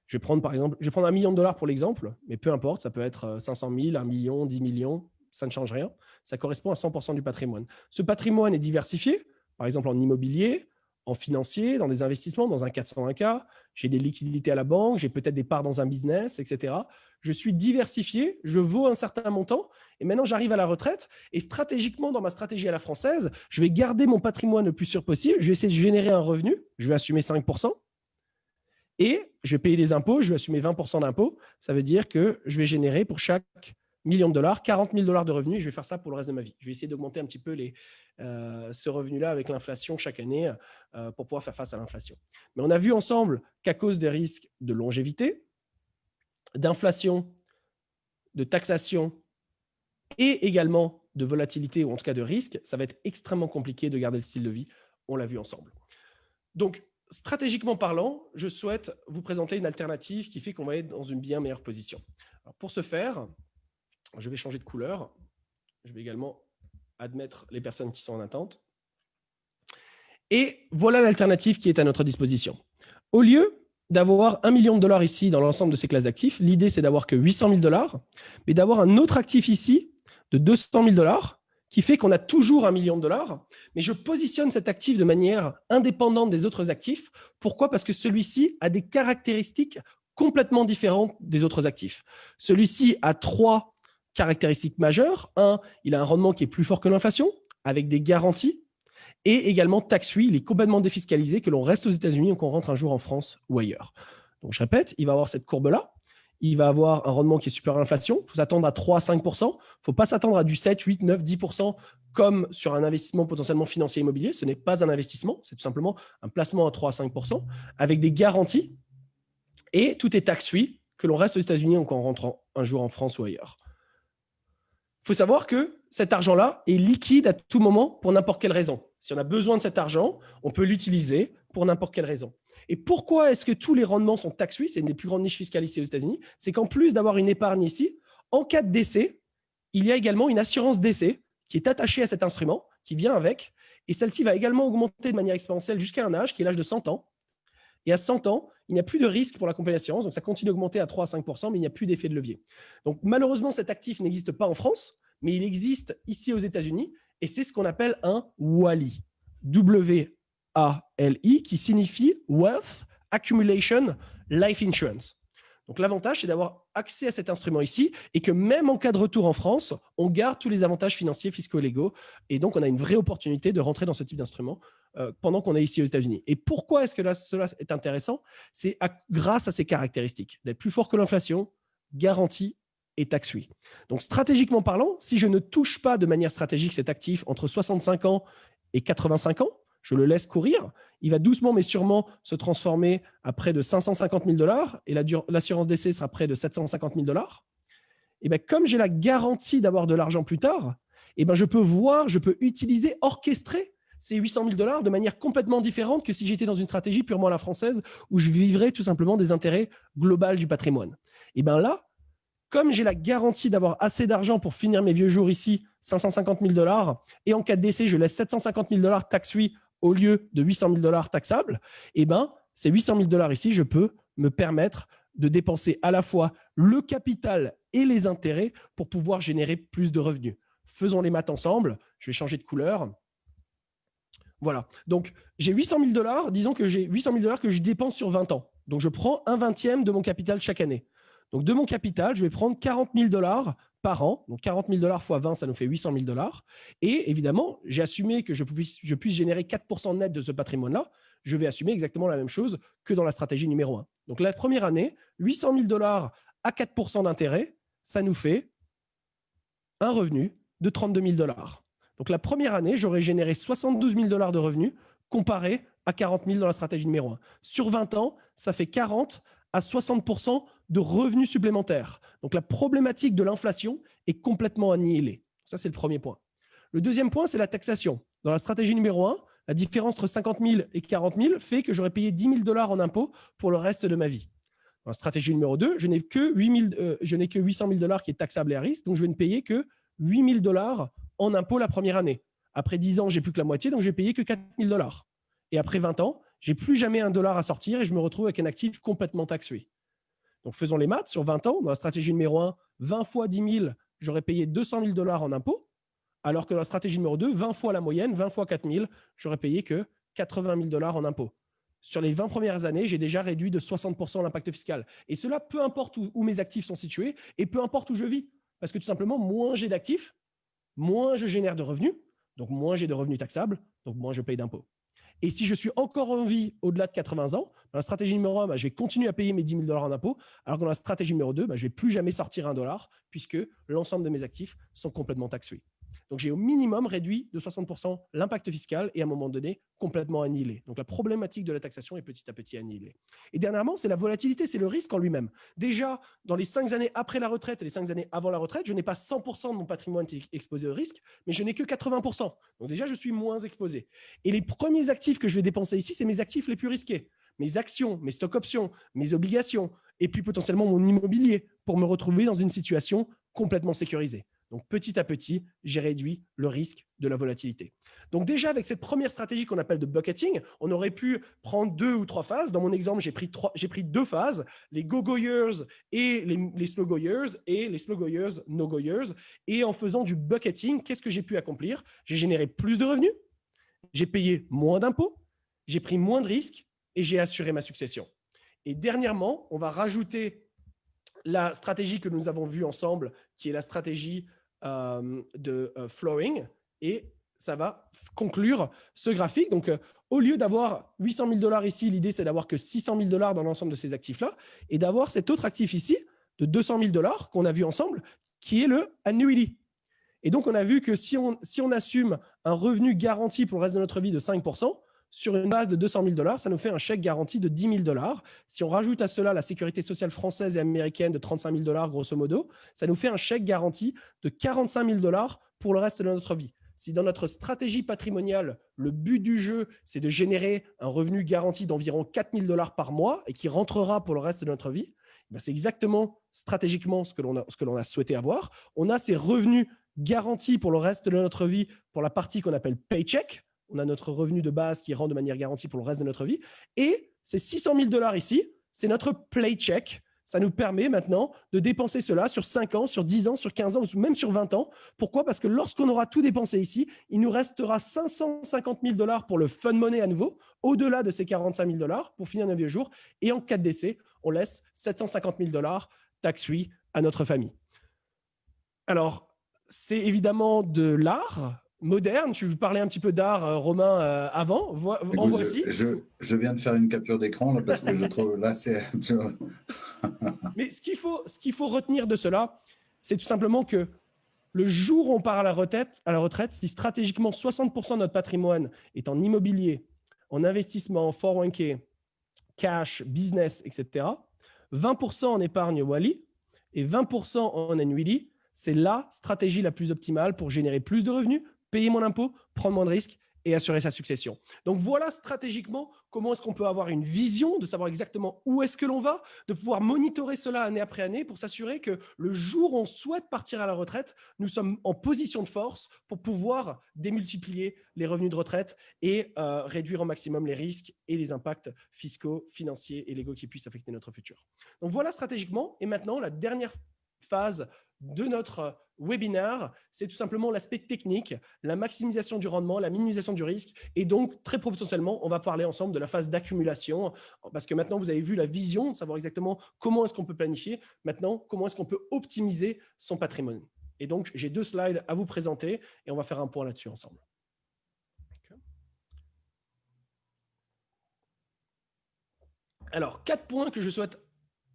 S2: Je vais prendre, par exemple, $1 million pour l'exemple, mais peu importe, ça peut être 500 000, 1 million, 10 millions. Ça ne change rien. Ça correspond à 100% du patrimoine. Ce patrimoine est diversifié, par exemple en immobilier, en financier, dans des investissements, dans un 401k. J'ai des liquidités à la banque, j'ai peut-être des parts dans un business, etc. Je suis diversifié, je vaux un certain montant et maintenant j'arrive à la retraite et stratégiquement, dans ma stratégie à la française, je vais garder mon patrimoine le plus sûr possible. Je vais essayer de générer un revenu. Je vais assumer 5%. Et je vais payer des impôts, je vais assumer 20% d'impôts. Ça veut dire que je vais générer pour chaque millions de dollars, 40 000 $ de revenus, et je vais faire ça pour le reste de ma vie. Je vais essayer d'augmenter un petit peu ce revenu-là avec l'inflation chaque année pour pouvoir faire face à l'inflation. Mais on a vu ensemble qu'à cause des risques de longévité, d'inflation, de taxation et également de volatilité ou en tout cas de risque, ça va être extrêmement compliqué de garder le style de vie. On l'a vu ensemble. Donc, stratégiquement parlant, je souhaite vous présenter une alternative qui fait qu'on va être dans une bien meilleure position. Alors, pour ce faire, je vais changer de couleur. Je vais également admettre les personnes qui sont en attente. Et voilà l'alternative qui est à notre disposition. Au lieu d'avoir $1 million ici dans l'ensemble de ces classes d'actifs, l'idée c'est d'avoir que 800 000 $, mais d'avoir un autre actif ici de 200 000 $ qui fait qu'on a toujours $1 million, mais je positionne cet actif de manière indépendante des autres actifs. Pourquoi? Parce que celui-ci a des caractéristiques complètement différentes des autres actifs. Celui-ci a 3 caractéristiques majeures. 1, il a un rendement qui est plus fort que l'inflation, avec des garanties, et également tax-free, il est complètement défiscalisé, que l'on reste aux États-Unis ou qu'on rentre un jour en France ou ailleurs. Donc, je répète, il va avoir cette courbe-là, il va avoir un rendement qui est supérieur à l'inflation, il faut s'attendre à 3 à 5%, il ne faut pas s'attendre à du 7, 8, 9, 10% comme sur un investissement potentiellement financier immobilier. Ce n'est pas un investissement, c'est tout simplement un placement à 3 à 5%, avec des garanties, et tout est tax-free, que l'on reste aux États-Unis ou qu'on rentre un jour en France ou ailleurs. Il faut savoir que cet argent-là est liquide à tout moment pour n'importe quelle raison. Si on a besoin de cet argent, on peut l'utiliser pour n'importe quelle raison. Et pourquoi est-ce que tous les rendements sont tax-free? C'est une des plus grandes niches fiscales ici aux États-Unis. C'est qu'en plus d'avoir une épargne ici, en cas de décès, il y a également une assurance décès qui est attachée à cet instrument, qui vient avec. Et celle-ci va également augmenter de manière exponentielle jusqu'à un âge qui est l'âge de 100 ans. Et à 100 ans, il n'y a plus de risque pour la compagnie d'assurance, donc ça continue d'augmenter à 3 à 5%, mais il n'y a plus d'effet de levier. Donc malheureusement, cet actif n'existe pas en France, mais il existe ici aux États-Unis, et c'est ce qu'on appelle un WALI, W-A-L-I, qui signifie Wealth Accumulation Life Insurance. Donc l'avantage, c'est d'avoir accès à cet instrument ici, et que même en cas de retour en France, on garde tous les avantages financiers, fiscaux et légaux, et donc on a une vraie opportunité de rentrer dans ce type d'instrument pendant qu'on est ici aux États-Unis. Et pourquoi est-ce que cela est intéressant? C'est grâce à ces caractéristiques, d'être plus fort que l'inflation, garantie et tax-free. Donc stratégiquement parlant, si je ne touche pas de manière stratégique cet actif entre 65 ans et 85 ans, je le laisse courir, il va doucement mais sûrement se transformer à près de 550 000 $ et l'assurance décès sera près de 750 000 $. Et bien, comme j'ai la garantie d'avoir de l'argent plus tard, et ben je peux utiliser, orchestrer ces 800 000 $ de manière complètement différente que si j'étais dans une stratégie purement à la française où je vivrais tout simplement des intérêts globaux du patrimoine. Et bien là, comme j'ai la garantie d'avoir assez d'argent pour finir mes vieux jours ici, 550 000 $, et en cas de décès, je laisse 750 000 $ tax-free au lieu de 800 000 $ taxables, et ben, ces 800 000 $ ici, je peux me permettre de dépenser à la fois le capital et les intérêts pour pouvoir générer plus de revenus. Faisons les maths ensemble. Je vais changer de couleur. Voilà. Donc, j'ai 800 000 $. Disons que j'ai 800 000 $ que je dépense sur 20 ans. Donc, je prends 1/20 de mon capital chaque année. Donc, de mon capital, je vais prendre 40 000 $ par an. Donc, 40 000 $ fois 20, ça nous fait 800 000 $. Et évidemment, j'ai assumé que je puisse générer 4% net de ce patrimoine-là. Je vais assumer exactement la même chose que dans la stratégie numéro 1. Donc, la première année, 800 000 $ à 4% d'intérêt, ça nous fait un revenu de 32 000 $. Donc, la première année, j'aurais généré 72 000 $ de revenus comparé à 40 000 dans la stratégie numéro 1. Sur 20 ans, ça fait 40 à 60% de revenus supplémentaires. Donc, la problématique de l'inflation est complètement annihilée. Ça, c'est le premier point. Le deuxième point, c'est la taxation. Dans la stratégie numéro 1, la différence entre 50 000 et 40 000 fait que j'aurais payé 10 000 $ en impôts pour le reste de ma vie. Dans la stratégie numéro 2, je n'ai que 800 000 $ qui est taxable et à risque, donc je vais ne payer que 8 000 $ en impôts la première année. Après 10 ans, j'ai plus que la moitié, donc je vais payer que 4 000 $. Et après 20 ans, j'ai plus jamais un dollar à sortir et je me retrouve avec un actif complètement taxé. Donc faisons les maths. Sur 20 ans, dans la stratégie numéro 1, 20 fois 10 000, j'aurais payé 200 000 $ en impôts, alors que dans la stratégie numéro 2, 20 fois la moyenne, 20 fois 4 000, j'aurais payé que 80 000 $ en impôts. Sur les 20 premières années, j'ai déjà réduit de 60% l'impact fiscal. Et cela, peu importe où mes actifs sont situés et peu importe où je vis. Parce que tout simplement, moins j'ai d'actifs, moins je génère de revenus, donc moins j'ai de revenus taxables, donc moins je paye d'impôts. Et si je suis encore en vie au-delà de 80 ans, dans la stratégie numéro 1, je vais continuer à payer mes 10 000 $ en impôts, alors que dans la stratégie numéro 2, je ne vais plus jamais sortir un dollar puisque l'ensemble de mes actifs sont complètement taxés. Donc, j'ai au minimum réduit de 60% l'impact fiscal et à un moment donné, complètement annihilé. Donc, la problématique de la taxation est petit à petit annihilée. Et dernièrement, c'est la volatilité, c'est le risque en lui-même. Déjà, dans les 5 années après la retraite et les 5 années avant la retraite, je n'ai pas 100% de mon patrimoine exposé au risque, mais je n'ai que 80%. Donc, déjà, je suis moins exposé. Et les premiers actifs que je vais dépenser ici, c'est mes actifs les plus risqués. Mes actions, mes stocks options, mes obligations, et puis potentiellement mon immobilier pour me retrouver dans une situation complètement sécurisée. Donc, petit à petit, j'ai réduit le risque de la volatilité. Donc, déjà, avec cette première stratégie qu'on appelle de bucketing, on aurait pu prendre 2 ou 3 phases. Dans mon exemple, j'ai pris 2 phases, les go-go years et les slow-go years et les slow-go years, no-go years. Et en faisant du bucketing, qu'est-ce que j'ai pu accomplir? J'ai généré plus de revenus, j'ai payé moins d'impôts, j'ai pris moins de risques et j'ai assuré ma succession. Et dernièrement, on va rajouter la stratégie que nous avons vue ensemble, qui est la stratégie de flooring, et ça va conclure ce graphique. Donc, au lieu d'avoir 800 000 $ ici, l'idée, c'est d'avoir que 600 000 $ dans l'ensemble de ces actifs-là et d'avoir cet autre actif ici de 200 000 $ qu'on a vu ensemble, qui est le annuity. Et donc, on a vu que si on assume un revenu garanti pour le reste de notre vie de 5%, sur une base de 200 000 $, ça nous fait un chèque garanti de 10 000 $. Si on rajoute à cela la sécurité sociale française et américaine de 35 000 $, grosso modo, ça nous fait un chèque garanti de 45 000 $ pour le reste de notre vie. Si dans notre stratégie patrimoniale, le but du jeu, c'est de générer un revenu garanti d'environ 4 000 $ par mois et qui rentrera pour le reste de notre vie, c'est exactement stratégiquement ce que l'on a souhaité avoir. On a ces revenus garantis pour le reste de notre vie pour la partie qu'on appelle paycheck. On a notre revenu de base qui rentre de manière garantie pour le reste de notre vie. Et ces 600 000 $ ici, c'est notre playcheck. Ça nous permet maintenant de dépenser cela sur 5 ans, sur 10 ans, sur 15 ans, ou même sur 20 ans. Pourquoi? Parce que lorsqu'on aura tout dépensé ici, il nous restera 550 000 $ pour le fun money à nouveau, au-delà de ces 45 000 $ pour finir nos vieux jours. Et en cas de décès, on laisse 750 000 $ tax-free à notre famille. Alors, c'est évidemment de l'art moderne. Tu veux parler un petit peu d'art, Romain, avant. En voici.
S1: Je viens de faire une capture d'écran là, parce que je trouve là c'est.
S2: Mais ce qu'il faut retenir de cela, c'est tout simplement que le jour où on part à la retraite, si stratégiquement 60% de notre patrimoine est en immobilier, en investissement, 401k, cash, business, etc., 20% en épargne Wally et 20% en annuity, c'est la stratégie la plus optimale pour générer plus de revenus, payer mon impôt, prendre moins de risques et assurer sa succession. Donc voilà stratégiquement comment est-ce qu'on peut avoir une vision, de savoir exactement où est-ce que l'on va, de pouvoir monitorer cela année après année pour s'assurer que le jour où on souhaite partir à la retraite, nous sommes en position de force pour pouvoir démultiplier les revenus de retraite et réduire au maximum les risques et les impacts fiscaux, financiers et légaux qui puissent affecter notre futur. Donc voilà stratégiquement. Et maintenant, la dernière phase de notre webinaire, c'est tout simplement l'aspect technique, la maximisation du rendement, la minimisation du risque. Et donc, très potentiellement, on va parler ensemble de la phase d'accumulation parce que maintenant, vous avez vu la vision, de savoir exactement comment est-ce qu'on peut planifier. Maintenant, comment est-ce qu'on peut optimiser son patrimoine. Et donc, j'ai 2 slides à vous présenter et on va faire un point là-dessus ensemble. Alors, 4 points que je souhaite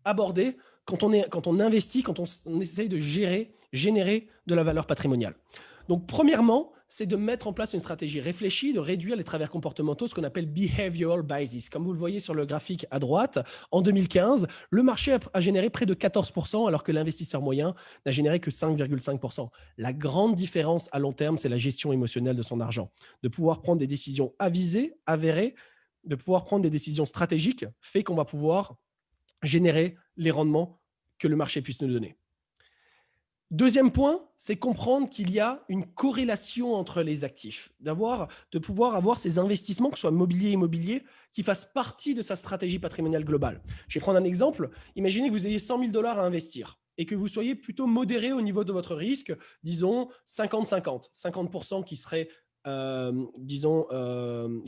S2: aborder quand on investit, quand on essaye de générer de la valeur patrimoniale. Donc, premièrement, c'est de mettre en place une stratégie réfléchie, de réduire les travers comportementaux, ce qu'on appelle behavioral biases. Comme vous le voyez sur le graphique à droite, en 2015, le marché a généré près de 14%, alors que l'investisseur moyen n'a généré que 5,5%. La grande différence à long terme, c'est la gestion émotionnelle de son argent. De pouvoir prendre des décisions avisées, avérées, de pouvoir prendre des décisions stratégiques, fait qu'on va pouvoir générer les rendements que le marché puisse nous donner. Deuxième point, c'est comprendre qu'il y a une corrélation entre les actifs, de pouvoir avoir ces investissements, que ce soit mobilier et immobilier, qui fassent partie de sa stratégie patrimoniale globale. Je vais prendre un exemple. Imaginez que vous ayez 100 000 $ à investir et que vous soyez plutôt modéré au niveau de votre risque, disons 50-50, 50% qui serait la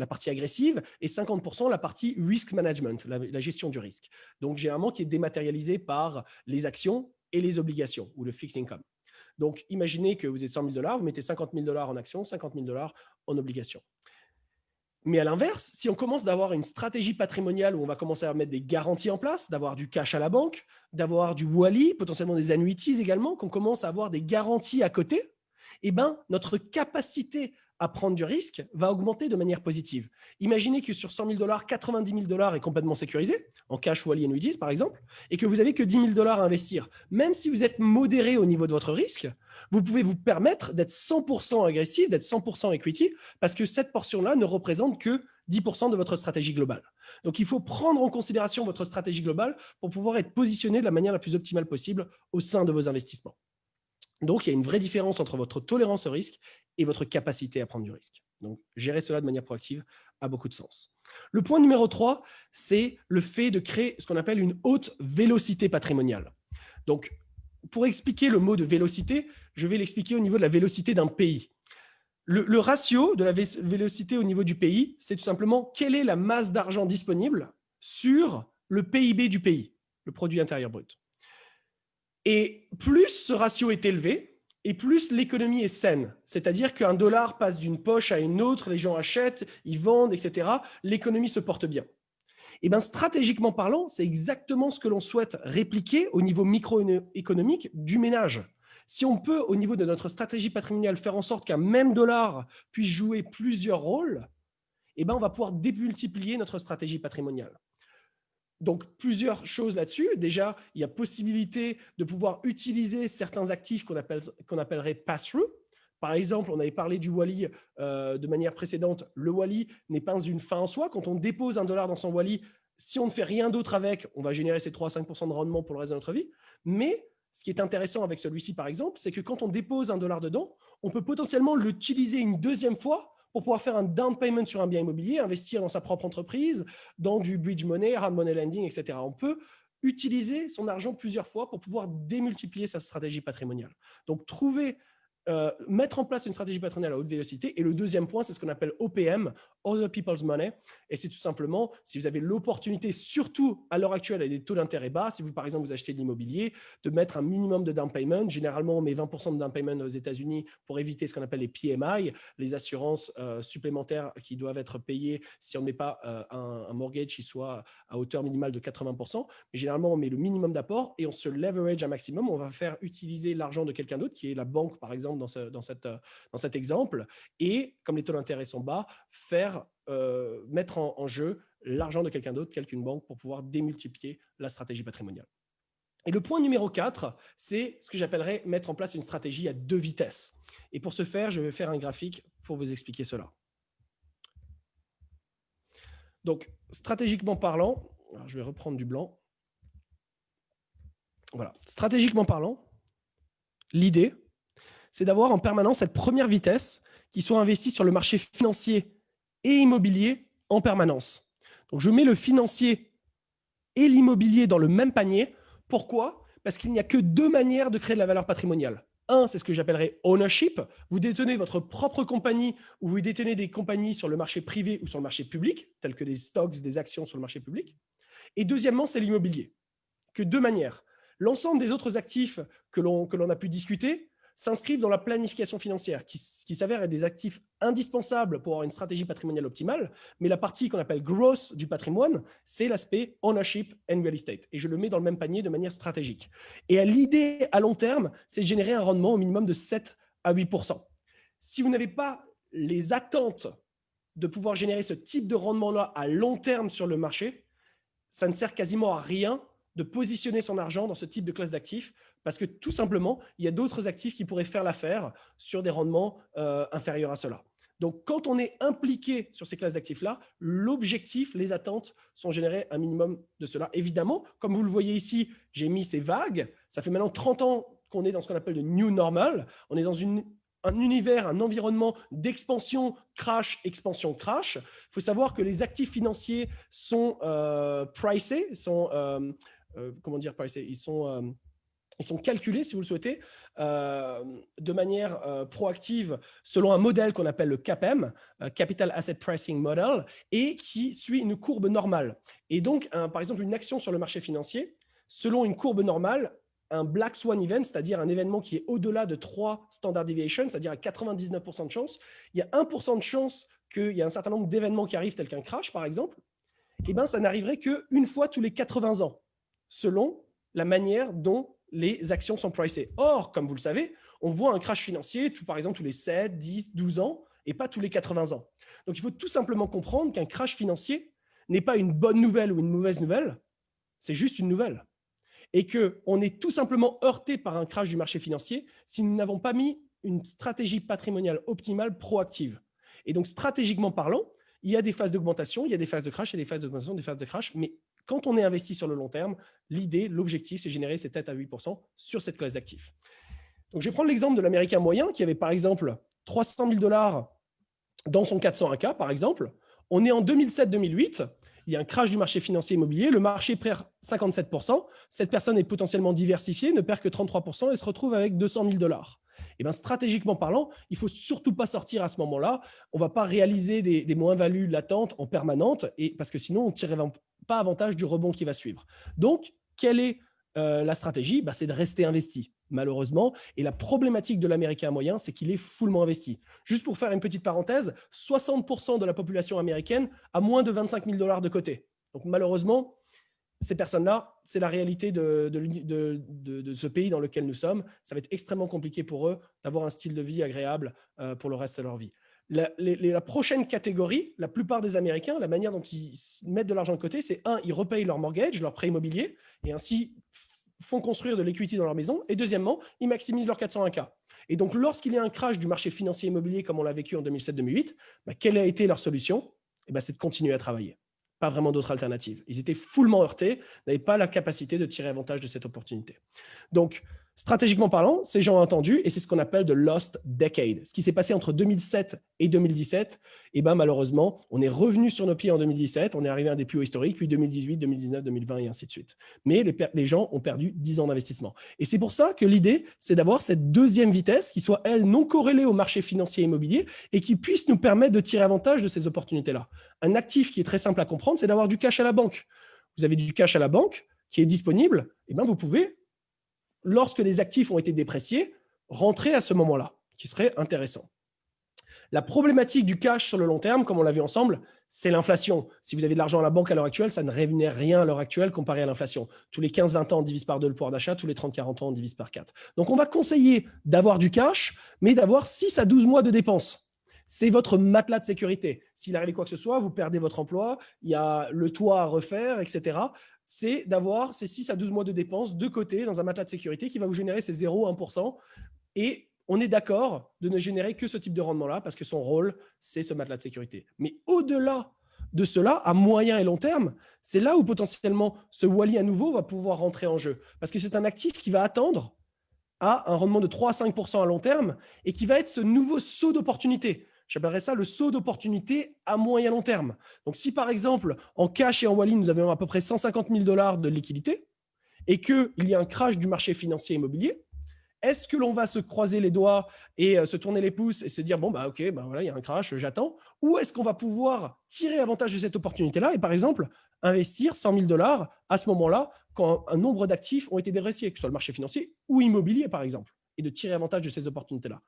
S2: partie agressive et 50% la partie risk management, la gestion du risque. Donc, généralement, qui est dématérialisée par les actions et les obligations ou le fixed income. Donc, imaginez que vous êtes 100 000 $, vous mettez 50 000 $ en actions, 50 000 $ en obligations. Mais à l'inverse, si on commence d'avoir une stratégie patrimoniale où on va commencer à mettre des garanties en place, d'avoir du cash à la banque, d'avoir du Wally, potentiellement des annuities également, qu'on commence à avoir des garanties à côté, eh ben, notre capacité à prendre du risque va augmenter de manière positive. Imaginez que sur 100 000 $, 90 000 $ est complètement sécurisé, en cash Wally annuities par exemple, et que vous n'avez que 10 000 $ à investir. Même si vous êtes modéré au niveau de votre risque, vous pouvez vous permettre d'être 100% agressif, d'être 100% equity, parce que cette portion-là ne représente que 10% de votre stratégie globale. Donc, il faut prendre en considération votre stratégie globale pour pouvoir être positionné de la manière la plus optimale possible au sein de vos investissements. Donc, il y a une vraie différence entre votre tolérance au risque et votre capacité à prendre du risque. Donc, gérer cela de manière proactive a beaucoup de sens. Le point numéro 3, c'est le fait de créer ce qu'on appelle une haute vélocité patrimoniale. Donc, pour expliquer le mot de vélocité, je vais l'expliquer au niveau de la vélocité d'un pays. Le ratio de la vélocité au niveau du pays, c'est tout simplement quelle est la masse d'argent disponible sur le PIB du pays, le produit intérieur brut. Et plus ce ratio est élevé, et plus l'économie est saine, c'est-à-dire qu'un dollar passe d'une poche à une autre, les gens achètent, ils vendent, etc., l'économie se porte bien. Et bien, stratégiquement parlant, c'est exactement ce que l'on souhaite répliquer au niveau microéconomique du ménage. Si on peut, au niveau de notre stratégie patrimoniale, faire en sorte qu'un même dollar puisse jouer plusieurs rôles, eh ben, on va pouvoir démultiplier notre stratégie patrimoniale. Donc, plusieurs choses là-dessus. Déjà, il y a possibilité de pouvoir utiliser certains actifs qu'on appellerait pass-through. Par exemple, on avait parlé du Wally de manière précédente. Le Wally n'est pas une fin en soi. Quand on dépose un dollar dans son Wally, si on ne fait rien d'autre avec, on va générer ces 3 à 5% de rendement pour le reste de notre vie. Mais ce qui est intéressant avec celui-ci, par exemple, c'est que quand on dépose un dollar dedans, on peut potentiellement l'utiliser une deuxième fois pour pouvoir faire un down payment sur un bien immobilier, investir dans sa propre entreprise, dans du bridge money, hard money lending, etc. On peut utiliser son argent plusieurs fois pour pouvoir démultiplier sa stratégie patrimoniale. Donc, mettre en place une stratégie patrimoniale à haute vélocité. Et le deuxième point, c'est ce qu'on appelle OPM, Other People's Money. Et c'est tout simplement, si vous avez l'opportunité, surtout à l'heure actuelle, avec des taux d'intérêt bas, si vous, par exemple, vous achetez de l'immobilier, de mettre un minimum de down payment. Généralement, on met 20% de down payment aux États-Unis pour éviter ce qu'on appelle les PMI, les assurances supplémentaires qui doivent être payées si on ne met pas un mortgage qui soit à hauteur minimale de 80%. Mais généralement, on met le minimum d'apport et on se leverage un maximum. On va faire utiliser l'argent de quelqu'un d'autre, qui est la banque, par exemple, dans cet exemple, et comme les taux d'intérêt sont bas, mettre en jeu l'argent de quelqu'un d'autre, telle qu'une banque, pour pouvoir démultiplier la stratégie patrimoniale. Et le point numéro 4, c'est ce que j'appellerais mettre en place une stratégie à 2 vitesses. Et pour ce faire, je vais faire un graphique pour vous expliquer cela. Donc, stratégiquement parlant, alors je vais reprendre du blanc. Voilà. Stratégiquement parlant, l'idée, c'est d'avoir en permanence cette première vitesse qui soit investie sur le marché financier et immobilier en permanence. Donc, je mets le financier et l'immobilier dans le même panier. Pourquoi ? Parce qu'il n'y a que deux manières de créer de la valeur patrimoniale. Un, c'est ce que j'appellerais ownership. Vous détenez votre propre compagnie ou vous détenez des compagnies sur le marché privé ou sur le marché public, telles que des stocks, des actions sur le marché public. Et deuxièmement, c'est l'immobilier. Que deux manières. L'ensemble des autres actifs que l'on a pu discuter s'inscrivent dans la planification financière, qui s'avère être des actifs indispensables pour avoir une stratégie patrimoniale optimale, mais la partie qu'on appelle growth du patrimoine, c'est l'aspect ownership and real estate. Et je le mets dans le même panier de manière stratégique. Et l'idée à long terme, c'est de générer un rendement au minimum de 7 à 8%. Si vous n'avez pas les attentes de pouvoir générer ce type de rendement-là à long terme sur le marché, ça ne sert quasiment à rien de positionner son argent dans ce type de classe d'actifs parce que tout simplement, il y a d'autres actifs qui pourraient faire l'affaire sur des rendements inférieurs à cela. Donc, quand on est impliqué sur ces classes d'actifs-là, l'objectif, les attentes sont générées un minimum de cela. Évidemment, comme vous le voyez ici, j'ai mis ces vagues. Ça fait maintenant 30 ans qu'on est dans ce qu'on appelle le new normal. On est dans un univers, un environnement d'expansion, crash, expansion, crash. Il faut savoir que les actifs financiers sont pricés, comment dire pricés, ils sont calculés, si vous le souhaitez, de manière proactive selon un modèle qu'on appelle le CAPM, Capital Asset Pricing Model, et qui suit une courbe normale. Et donc, par exemple, une action sur le marché financier, selon une courbe normale, un Black Swan event, c'est-à-dire un événement qui est au-delà de 3 standard deviations, c'est-à-dire à 99% de chance, il y a 1% de chance qu'il y ait un certain nombre d'événements qui arrivent, tel qu'un crash, par exemple, et bien, ça n'arriverait qu'une fois tous les 80 ans, selon la manière dont les actions sont pricées. Or, comme vous le savez, on voit un crash financier, par exemple, tous les 7, 10, 12 ans, et pas tous les 80 ans. Donc, il faut tout simplement comprendre qu'un crash financier n'est pas une bonne nouvelle ou une mauvaise nouvelle, c'est juste une nouvelle. Et qu'on est tout simplement heurté par un crash du marché financier si nous n'avons pas mis une stratégie patrimoniale optimale proactive. Et donc, stratégiquement parlant, il y a des phases d'augmentation, il y a des phases de crash, il y a des phases d'augmentation, des phases de crash, mais quand on est investi sur le long terme, l'idée, l'objectif, c'est générer ces 7 à 8% sur cette classe d'actifs. Donc, je vais prendre l'exemple de l'Américain moyen qui avait par exemple 300 000 $ dans son 401K, par exemple. On est en 2007-2008. Il y a un crash du marché financier immobilier, le marché perd 57%, cette personne est potentiellement diversifiée, ne perd que 33% et se retrouve avec 200 000 $. Et bien, stratégiquement parlant, il ne faut surtout pas sortir à ce moment-là. On ne va pas réaliser des moins-values latentes en permanente, parce que sinon, on ne tirerait pas avantage du rebond qui va suivre. Donc, quelle est la stratégie ? C'est de rester investi, malheureusement. Et la problématique de l'Américain moyen, c'est qu'il est fullement investi. Juste pour faire une petite parenthèse, 60% de la population américaine a moins de 25 000 $ de côté. Donc, malheureusement, ces personnes-là, c'est la réalité de ce pays dans lequel nous sommes. Ça va être extrêmement compliqué pour eux d'avoir un style de vie agréable pour le reste de leur vie. La prochaine catégorie, la plupart des Américains, la manière dont ils mettent de l'argent de côté, c'est ils repayent leur mortgage, leur prêt immobilier, et ainsi font construire de l'equity dans leur maison. Et deuxièmement, ils maximisent leur 401K. Et donc, lorsqu'il y a un crash du marché financier immobilier comme on l'a vécu en 2007-2008, quelle a été leur solution ? C'est de continuer à travailler. Pas vraiment d'autre alternative. Ils étaient fullement heurtés, n'avaient pas la capacité de tirer avantage de cette opportunité. Donc, stratégiquement parlant, ces gens ont entendu, et c'est ce qu'on appelle de lost decade. Ce qui s'est passé entre 2007 et 2017, malheureusement, on est revenu sur nos pieds en 2017, on est arrivé à un des plus hauts historiques, puis 2018, 2019, 2020 et ainsi de suite. Mais les gens ont perdu 10 ans d'investissement. Et c'est pour ça que l'idée, c'est d'avoir cette deuxième vitesse qui soit, elle, non corrélée au marché financier immobilier et qui puisse nous permettre de tirer avantage de ces opportunités-là. Un actif qui est très simple à comprendre, c'est d'avoir du cash à la banque. Vous avez du cash à la banque qui est disponible, vous pouvez, lorsque les actifs ont été dépréciés, rentrer à ce moment-là, qui serait intéressant. La problématique du cash sur le long terme, comme on l'a vu ensemble, c'est l'inflation. Si vous avez de l'argent à la banque à l'heure actuelle, ça ne rémunère rien à l'heure actuelle comparé à l'inflation. Tous les 15-20 ans, on divise par 2 le pouvoir d'achat. Tous les 30-40 ans, on divise par 4. Donc, on va conseiller d'avoir du cash, mais d'avoir 6 à 12 mois de dépenses. C'est votre matelas de sécurité. S'il arrive quoi que ce soit, vous perdez votre emploi, il y a le toit à refaire, etc. C'est d'avoir ces 6 à 12 mois de dépenses de côté dans un matelas de sécurité qui va vous générer ces 0,1%. Et on est d'accord de ne générer que ce type de rendement-là parce que son rôle, c'est ce matelas de sécurité. Mais au-delà de cela à moyen et long terme, c'est là où potentiellement ce Wally à nouveau va pouvoir rentrer en jeu. Parce que c'est un actif qui va attendre à un rendement de 3 à 5% à long terme et qui va être ce nouveau saut d'opportunité. J'appellerais ça le saut d'opportunité à moyen long terme. Donc, si par exemple, en cash et en Wally, nous avions à peu près 150 000 $ de liquidité et qu'il y a un crash du marché financier immobilier, est-ce que l'on va se croiser les doigts et se tourner les pouces et se dire, bon, bah, ok, bah, voilà, il y a un crash, j'attends, ou est-ce qu'on va pouvoir tirer avantage de cette opportunité-là et, par exemple, investir 100 000 $ à ce moment-là quand un nombre d'actifs ont été dégraissés, que ce soit le marché financier ou immobilier, par exemple, et de tirer avantage de ces opportunités-là.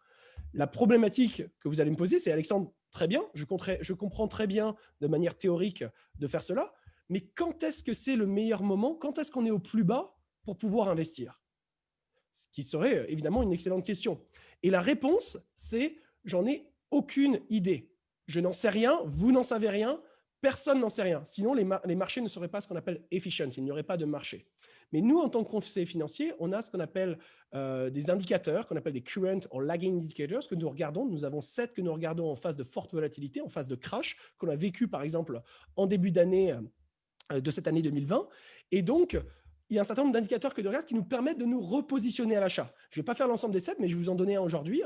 S2: La problématique que vous allez me poser, c'est, Alexandre, très bien, je comprends très bien de manière théorique de faire cela, mais quand est-ce que c'est le meilleur moment? Quand est-ce qu'on est au plus bas pour pouvoir investir? Ce qui serait évidemment une excellente question. Et la réponse, c'est j'en ai aucune idée. Je n'en sais rien, vous n'en savez rien, personne n'en sait rien. Sinon, les marchés ne seraient pas ce qu'on appelle efficient, il n'y aurait pas de marché. Mais nous, en tant que conseiller financier, on a ce qu'on appelle des indicateurs, qu'on appelle des current or lagging indicators, que nous regardons. Nous avons 7 que nous regardons en phase de forte volatilité, en phase de crash, qu'on a vécu par exemple en début d'année de cette année 2020. Et donc, il y a un certain nombre d'indicateurs que de regarde qui nous permettent de nous repositionner à l'achat. Je ne vais pas faire l'ensemble des 7, mais je vais vous en donner un aujourd'hui.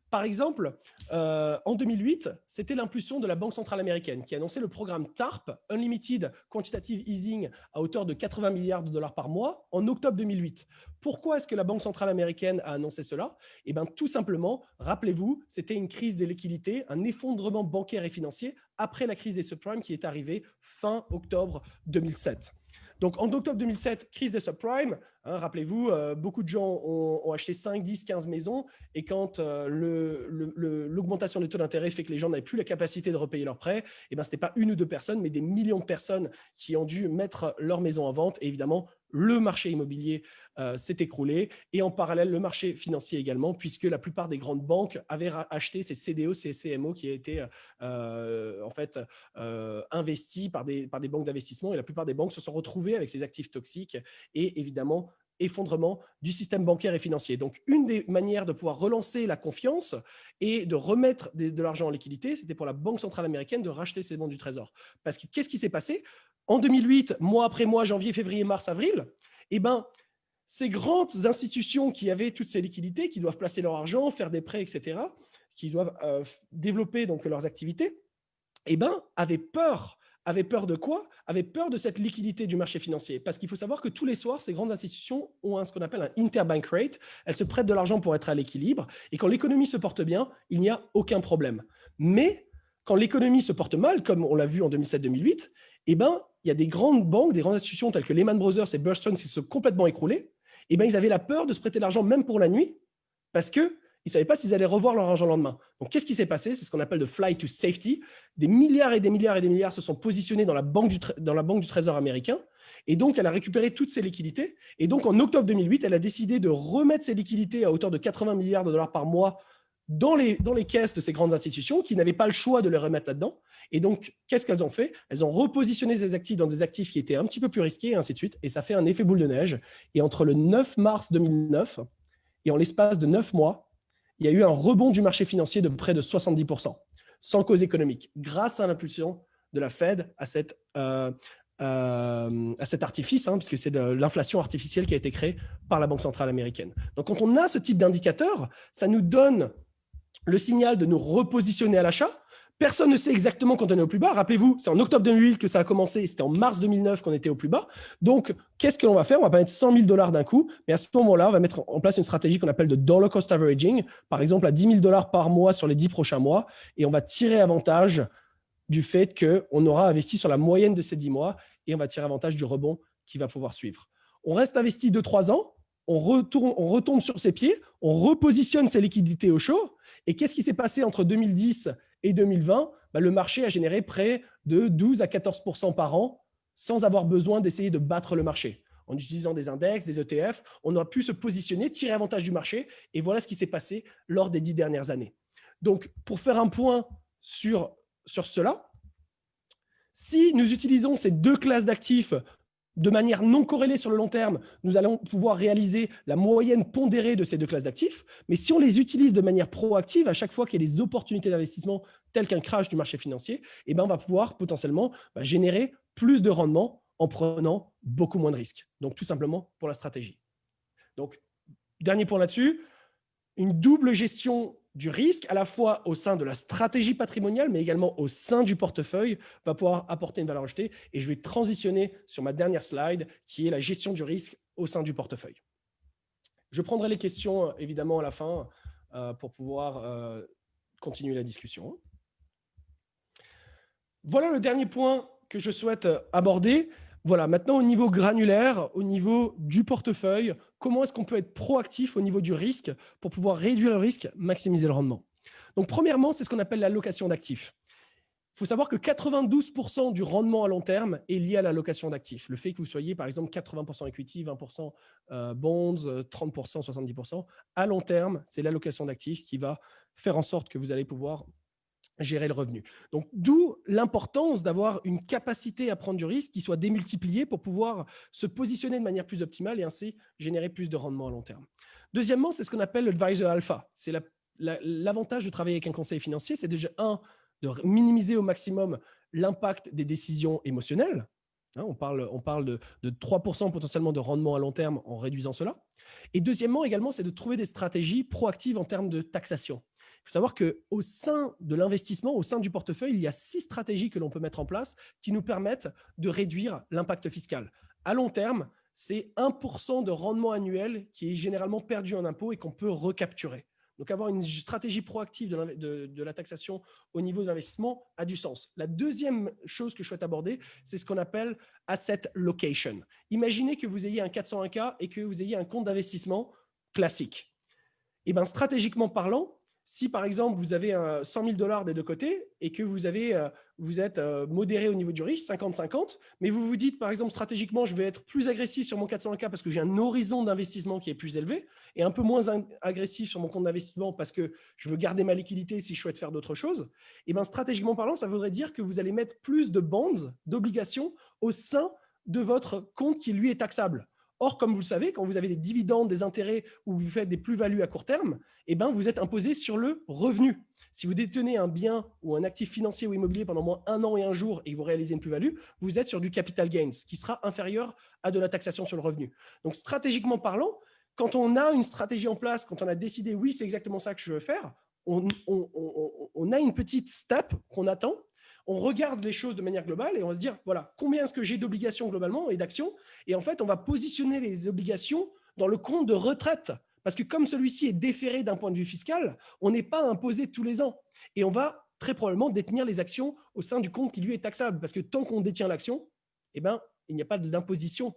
S2: Par exemple, en 2008, c'était l'impulsion de la Banque centrale américaine qui annonçait le programme TARP, Unlimited Quantitative Easing, à hauteur de 80 milliards de dollars par mois, en octobre 2008. Pourquoi est-ce que la Banque centrale américaine a annoncé cela? Eh bien, tout simplement, rappelez-vous, c'était une crise des liquidités, un effondrement bancaire et financier après la crise des subprimes qui est arrivée fin octobre 2007. Donc, en octobre 2007, crise des subprimes, hein, rappelez-vous, beaucoup de gens ont acheté 5, 10, 15 maisons et quand l'augmentation des taux d'intérêt fait que les gens n'avaient plus la capacité de repayer leurs prêts, eh ben, ce n'était pas une ou deux personnes, mais des millions de personnes qui ont dû mettre leur maison en vente. Et évidemment, le marché immobilier s'est écroulé et en parallèle, le marché financier également, puisque la plupart des grandes banques avaient acheté ces CDO, ces CMO qui étaient en fait investis par des banques d'investissement et la plupart des banques se sont retrouvées avec ces actifs toxiques et évidemment effondrement du système bancaire et financier. Donc, une des manières de pouvoir relancer la confiance et de remettre de l'argent en liquidité, c'était pour la Banque centrale américaine de racheter ces bons du Trésor. Parce que qu'est-ce qui s'est passé? En 2008, mois après mois, janvier, février, mars, avril, eh ben, ces grandes institutions qui avaient toutes ces liquidités, qui doivent placer leur argent, faire des prêts, etc., qui doivent développer donc leurs activités, eh ben, avaient peur. Avaient peur de quoi? Avaient peur de cette liquidité du marché financier. Parce qu'il faut savoir que tous les soirs, ces grandes institutions ont ce qu'on appelle un interbank rate. Elles se prêtent de l'argent pour être à l'équilibre. Et quand l'économie se porte bien, il n'y a aucun problème. Mais quand l'économie se porte mal, comme on l'a vu en 2007-2008, eh ben, il y a des grandes banques, des grandes institutions telles que Lehman Brothers et Bear Stearns qui se sont complètement écroulées. Eh ben, ils avaient la peur de se prêter l'argent même pour la nuit parce qu'ils ne savaient pas s'ils allaient revoir leur argent le lendemain. Donc, qu'est-ce qui s'est passé? C'est ce qu'on appelle le flight to safety. Des milliards et des milliards et des milliards se sont positionnés dans la banque du Trésor américain. Et donc, elle a récupéré toutes ces liquidités. Et donc, en octobre 2008, elle a décidé de remettre ces liquidités à hauteur de 80 milliards de dollars par mois dans les caisses de ces grandes institutions qui n'avaient pas le choix de les remettre là-dedans. Et donc, qu'est-ce qu'elles ont fait? Elles ont repositionné ces actifs dans des actifs qui étaient un petit peu plus risqués, et ainsi de suite. Et ça fait un effet boule de neige. Et entre le 9 mars 2009 et en l'espace de 9 mois, il y a eu un rebond du marché financier de près de 70%, sans cause économique, grâce à l'impulsion de la Fed à cet artifice, hein, puisque c'est de l'inflation artificielle qui a été créée par la Banque centrale américaine. Donc, quand on a ce type d'indicateur, ça nous donne le signal de nous repositionner à l'achat. Personne ne sait exactement quand on est au plus bas. Rappelez-vous, c'est en octobre 2008 que ça a commencé et c'était en mars 2009 qu'on était au plus bas. Donc, qu'est-ce que l'on va faire? On va pas mettre 100 000 $ d'un coup, mais à ce moment-là, on va mettre en place une stratégie qu'on appelle de dollar cost averaging, par exemple à 10 000 $ par mois sur les 10 prochains mois, et on va tirer avantage du fait qu'on aura investi sur la moyenne de ces 10 mois et on va tirer avantage du rebond qui va pouvoir suivre. On reste investi 2-3 ans, on retombe sur ses pieds, on repositionne ses liquidités au chaud. Et qu'est-ce qui s'est passé entre 2010 et 2020? Le marché a généré près de 12 à 14% par an sans avoir besoin d'essayer de battre le marché. En utilisant des index, des ETF, on a pu se positionner, tirer avantage du marché. Et voilà ce qui s'est passé lors des 10 dernières années. Donc, pour faire un point sur cela, si nous utilisons ces deux classes d'actifs de manière non corrélée sur le long terme, nous allons pouvoir réaliser la moyenne pondérée de ces deux classes d'actifs. Mais si on les utilise de manière proactive, à chaque fois qu'il y a des opportunités d'investissement telles qu'un crash du marché financier, eh ben, on va pouvoir potentiellement générer plus de rendement en prenant beaucoup moins de risques. Donc, tout simplement pour la stratégie. Donc, dernier point là-dessus, une double gestion du risque, à la fois au sein de la stratégie patrimoniale, mais également au sein du portefeuille, va pouvoir apporter une valeur ajoutée. Et je vais transitionner sur ma dernière slide, qui est la gestion du risque au sein du portefeuille. Je prendrai les questions, évidemment, à la fin pour pouvoir continuer la discussion. Voilà le dernier point que je souhaite aborder. Voilà, maintenant au niveau granulaire, au niveau du portefeuille, comment est-ce qu'on peut être proactif au niveau du risque pour pouvoir réduire le risque, maximiser le rendement? Donc premièrement, c'est ce qu'on appelle l'allocation d'actifs. Il faut savoir que 92% du rendement à long terme est lié à l'allocation d'actifs. Le fait que vous soyez par exemple 80% equity, 20% bonds, 30%, 70%, à long terme, c'est l'allocation d'actifs qui va faire en sorte que vous allez pouvoir gérer le revenu. Donc, d'où l'importance d'avoir une capacité à prendre du risque qui soit démultipliée pour pouvoir se positionner de manière plus optimale et ainsi générer plus de rendement à long terme. Deuxièmement, c'est ce qu'on appelle l'advisor alpha. C'est l'avantage de travailler avec un conseiller financier, c'est déjà de minimiser au maximum l'impact des décisions émotionnelles. On parle de 3% potentiellement de rendement à long terme en réduisant cela. Et deuxièmement, également, c'est de trouver des stratégies proactives en termes de taxation. Il faut savoir qu'au sein de l'investissement, au sein du portefeuille, il y a 6 stratégies que l'on peut mettre en place qui nous permettent de réduire l'impact fiscal. À long terme, c'est 1% de rendement annuel qui est généralement perdu en impôts et qu'on peut recapturer. Donc, avoir une stratégie proactive de la taxation au niveau de l'investissement a du sens. La deuxième chose que je souhaite aborder, c'est ce qu'on appelle asset location. Imaginez que vous ayez un 401k et que vous ayez un compte d'investissement classique. Et bien, stratégiquement parlant, si par exemple vous avez 100 000 $ des deux côtés et que vous êtes modéré au niveau du risque, 50-50, mais vous vous dites par exemple stratégiquement, je vais être plus agressif sur mon 401k parce que j'ai un horizon d'investissement qui est plus élevé et un peu moins agressif sur mon compte d'investissement parce que je veux garder ma liquidité si je souhaite faire d'autres choses, et bien stratégiquement parlant, ça voudrait dire que vous allez mettre plus de bonds, d'obligations au sein de votre compte qui lui est taxable. Or, comme vous le savez, quand vous avez des dividendes, des intérêts ou vous faites des plus-values à court terme, eh ben, vous êtes imposé sur le revenu. Si vous détenez un bien ou un actif financier ou immobilier pendant moins 1 an et 1 jour et que vous réalisez une plus-value, vous êtes sur du capital gains qui sera inférieur à de la taxation sur le revenu. Donc, stratégiquement parlant, quand on a une stratégie en place, quand on a décidé, oui, c'est exactement ça que je veux faire, on a une petite step qu'on attend. On regarde les choses de manière globale et on va se dire, voilà, combien est-ce que j'ai d'obligations globalement et d'actions? Et en fait, on va positionner les obligations dans le compte de retraite. Parce que comme celui-ci est déféré d'un point de vue fiscal, on n'est pas imposé tous les ans. Et on va très probablement détenir les actions au sein du compte qui lui est taxable. Parce que tant qu'on détient l'action, eh ben, il n'y a pas d'imposition,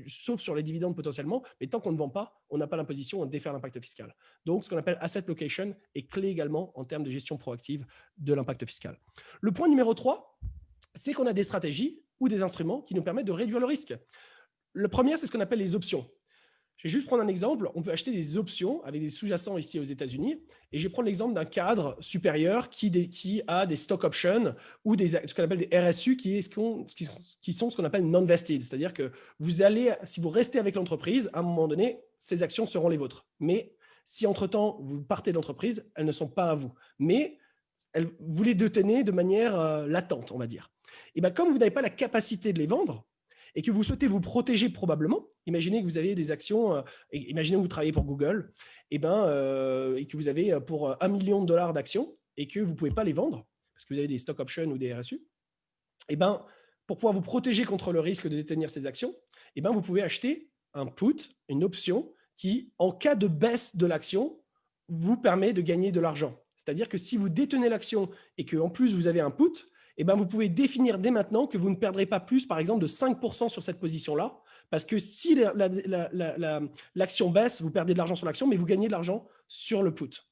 S2: sauf sur les dividendes potentiellement, mais tant qu'on ne vend pas, on n'a pas l'imposition, on défère l'impact fiscal. Donc, ce qu'on appelle asset location est clé également en termes de gestion proactive de l'impact fiscal. Le point numéro 3, c'est qu'on a des stratégies ou des instruments qui nous permettent de réduire le risque. Le premier, c'est ce qu'on appelle les options. Je vais juste prendre un exemple. On peut acheter des options avec des sous-jacents ici aux États-Unis. Et je vais prendre l'exemple d'un cadre supérieur qui a des stock options ou ce qu'on appelle des RSU qui sont ce qu'on appelle non-vested. C'est-à-dire que vous allez, si vous restez avec l'entreprise, à un moment donné, ces actions seront les vôtres. Mais si entre-temps, vous partez de l'entreprise, elles ne sont pas à vous. Mais vous les détenez de manière latente, on va dire. Et bien, comme vous n'avez pas la capacité de les vendre, et que vous souhaitez vous protéger probablement, imaginez que vous avez des actions, imaginez que vous travaillez pour Google, et que vous avez pour $1 million d'actions et que vous ne pouvez pas les vendre parce que vous avez des stock options ou des RSU, et pour pouvoir vous protéger contre le risque de détenir ces actions, vous pouvez acheter un put, une option qui, en cas de baisse de l'action, vous permet de gagner de l'argent. C'est-à-dire que si vous détenez l'action et qu'en plus vous avez un put, vous pouvez définir dès maintenant que vous ne perdrez pas plus, par exemple, de 5% sur cette position-là, parce que si l'action baisse, vous perdez de l'argent sur l'action, mais vous gagnez de l'argent sur le put.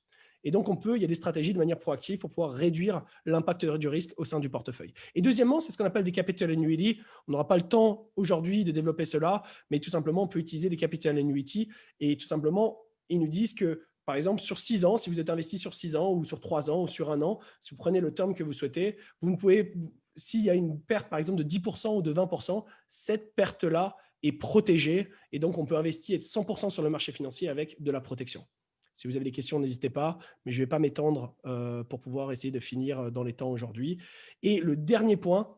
S2: Et donc, il y a des stratégies de manière proactive pour pouvoir réduire l'impact du risque au sein du portefeuille. Et deuxièmement, c'est ce qu'on appelle des capital annuity. On n'aura pas le temps aujourd'hui de développer cela, mais tout simplement, on peut utiliser des capital annuity et tout simplement, ils nous disent que par exemple, sur 6 ans, si vous êtes investi sur 6 ans ou sur 3 ans ou sur 1 an, si vous prenez le terme que vous souhaitez, vous ne pouvez, s'il y a une perte, par exemple, de 10% ou de 20%, cette perte-là est protégée et donc on peut investir et être 100% sur le marché financier avec de la protection. Si vous avez des questions, n'hésitez pas, mais je ne vais pas m'étendre pour pouvoir essayer de finir dans les temps aujourd'hui. Et le dernier point,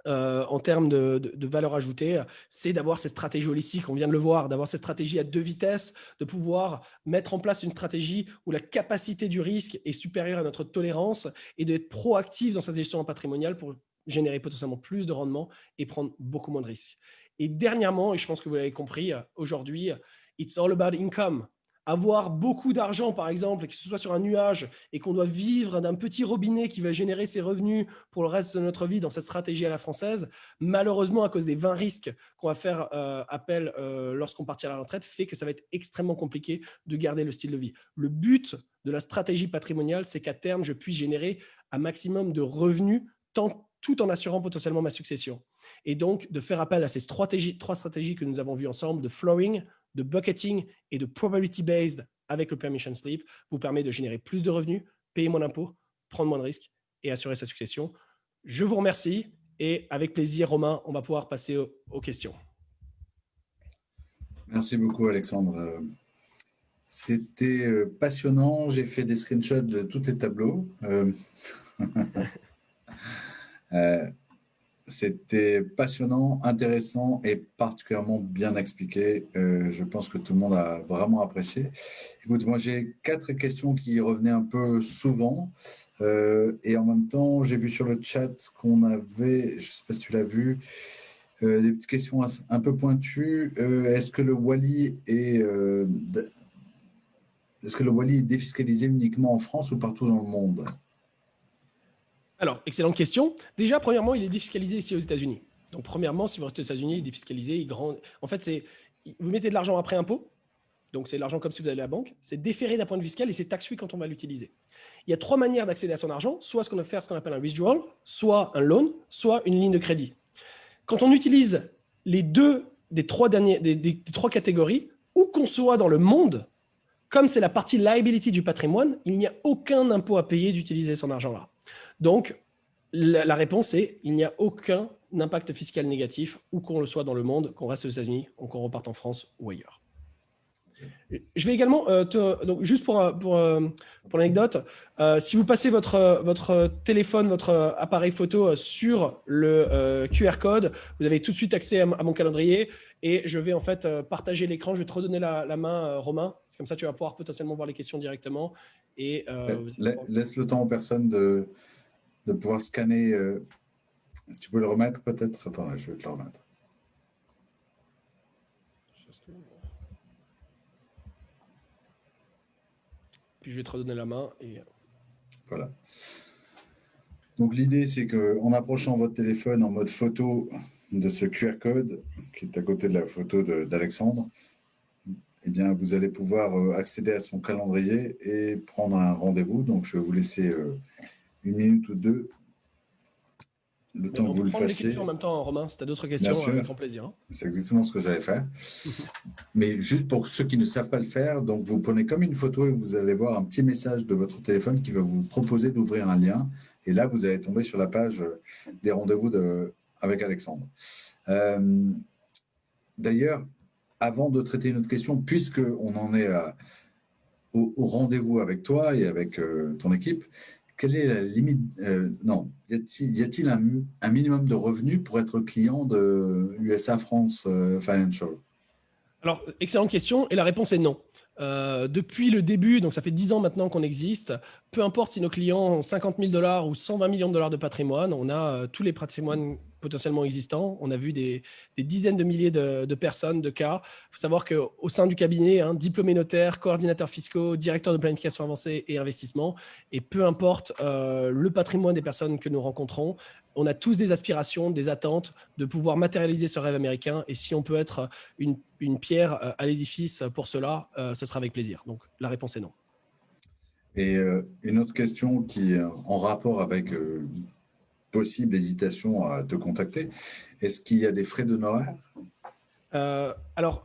S2: en termes de valeur ajoutée, c'est d'avoir cette stratégie holistique, on vient de le voir, d'avoir cette stratégie à 2 vitesses, de pouvoir mettre en place une stratégie où la capacité du risque est supérieure à notre tolérance et d'être proactif dans sa gestion patrimoniale pour générer potentiellement plus de rendement et prendre beaucoup moins de risques. Et dernièrement, et je pense que vous l'avez compris, aujourd'hui, it's all about income. Avoir beaucoup d'argent, par exemple, que ce soit sur un nuage et qu'on doit vivre d'un petit robinet qui va générer ses revenus pour le reste de notre vie dans cette stratégie à la française, malheureusement, à cause des 20 risques qu'on va faire appel lorsqu'on partira à la retraite, fait que ça va être extrêmement compliqué de garder le style de vie. Le but de la stratégie patrimoniale, c'est qu'à terme, je puisse générer un maximum de revenus tout en assurant potentiellement ma succession. Et donc, de faire appel à ces trois stratégies que nous avons vues ensemble, de flowing, de bucketing et de probability-based avec le permission slip, vous permet de générer plus de revenus, payer moins d'impôts, prendre moins de risques et assurer sa succession. Je vous remercie et avec plaisir, Romain, on va pouvoir passer aux questions.
S1: Merci beaucoup, Alexandre. C'était passionnant. J'ai fait des screenshots de tous tes tableaux. C'était passionnant, intéressant et particulièrement bien expliqué. Je pense que tout le monde a vraiment apprécié. Écoute, moi j'ai 4 questions qui revenaient un peu souvent et en même temps j'ai vu sur le chat qu'on avait, je ne sais pas si tu l'as vu, des petites questions un peu pointues. Est-ce que le Wally est défiscalisé uniquement en France ou partout dans le monde?
S2: Alors, excellente question. Déjà, premièrement, il est défiscalisé ici aux États-Unis. Donc, premièrement, si vous restez aux États-Unis, il est défiscalisé. En fait, vous mettez de l'argent après impôt. Donc, c'est de l'argent comme si vous allez à la banque. C'est déféré d'un point de vue fiscal et c'est tax-free quand on va l'utiliser. Il y a 3 manières d'accéder à son argent. Soit ce qu'on appelle un withdrawal, soit un loan, soit une ligne de crédit. Quand on utilise les deux des 3 catégories, où qu'on soit dans le monde, comme c'est la partie liability du patrimoine, il n'y a aucun impôt à payer d'utiliser son argent là. Donc, la réponse est il n'y a aucun impact fiscal négatif, où qu'on le soit dans le monde, qu'on reste aux États-Unis, ou qu'on reparte en France ou ailleurs. Je vais également, donc juste pour l'anecdote, si vous passez votre téléphone, votre appareil photo sur le QR code, vous avez tout de suite accès à mon calendrier et je vais en fait partager l'écran. Je vais te redonner la main, Romain. C'est comme ça tu vas pouvoir potentiellement voir les questions directement. Et,
S1: laisse le temps aux personnes de pouvoir scanner. Si tu peux le remettre peut-être. Attends, je vais te le remettre.
S2: Puis je vais te redonner la main. Et...
S1: Voilà. Donc l'idée, c'est qu'en approchant votre téléphone en mode photo de ce QR code, qui est à côté de la photo d'Alexandre, eh bien, vous allez pouvoir accéder à son calendrier et prendre un rendez-vous. Donc, je vais vous laisser 1 minute ou 2, le temps que vous le fassiez.
S2: En même temps, Romain, si tu as d'autres questions, avec grand plaisir.
S1: C'est exactement ce que j'allais faire. Mais juste pour ceux qui ne savent pas le faire, donc vous prenez comme une photo et vous allez voir un petit message de votre téléphone qui va vous proposer d'ouvrir un lien. Et là, vous allez tomber sur la page des rendez-vous avec Alexandre. D'ailleurs, avant de traiter une autre question, puisqu'on en est au rendez-vous avec toi et avec ton équipe, quelle est la limite y a-t-il un minimum de revenus pour être client de USA France Financial?
S2: Alors, excellente question, et la réponse est non. Depuis le début, donc ça fait 10 ans maintenant qu'on existe, peu importe si nos clients ont 50 000 $ ou 120 millions de dollars de patrimoine, on a tous les patrimoines potentiellement existants. On a vu des dizaines de milliers de personnes, de cas. Il faut savoir qu'au sein du cabinet, diplômés notaires, coordinateurs fiscaux, directeurs de planification avancée et investissement, et peu importe le patrimoine des personnes que nous rencontrons, on a tous des aspirations, des attentes de pouvoir matérialiser ce rêve américain. Et si on peut être une pierre à l'édifice pour cela, ce sera avec plaisir. Donc, la réponse est non.
S1: Et une autre question qui est en rapport avec possible hésitation à te contacter, est-ce qu'il y a des frais d'honoraires?
S2: Alors,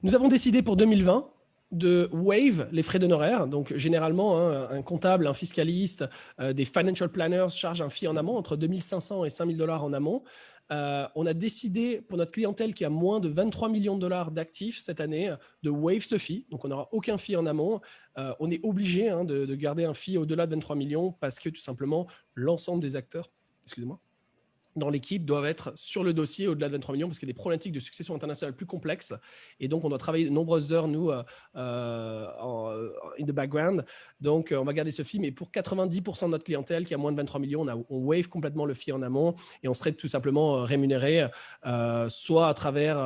S2: nous avons décidé pour 2020 de waive les frais d'honoraires. Donc, généralement, hein, un comptable, un fiscaliste, des financial planners chargent un fee en amont, entre 2 500 et 5 000 $ en amont. On a décidé, pour notre clientèle qui a moins de 23 millions de dollars d'actifs cette année, de waive ce fee. Donc, on n'aura aucun fee en amont. On est obligé hein, de garder un fee au-delà de 23 millions parce que, tout simplement, l'ensemble des acteurs, excusez-moi, dans l'équipe doivent être sur le dossier au-delà de 23 millions parce qu'il y a des problématiques de succession internationale plus complexes. Et donc, on doit travailler de nombreuses heures, nous, in the background. Donc, on va garder ce fee. Mais pour 90% de notre clientèle qui a moins de 23 millions, on waive complètement le fee en amont et on serait tout simplement rémunéré soit à travers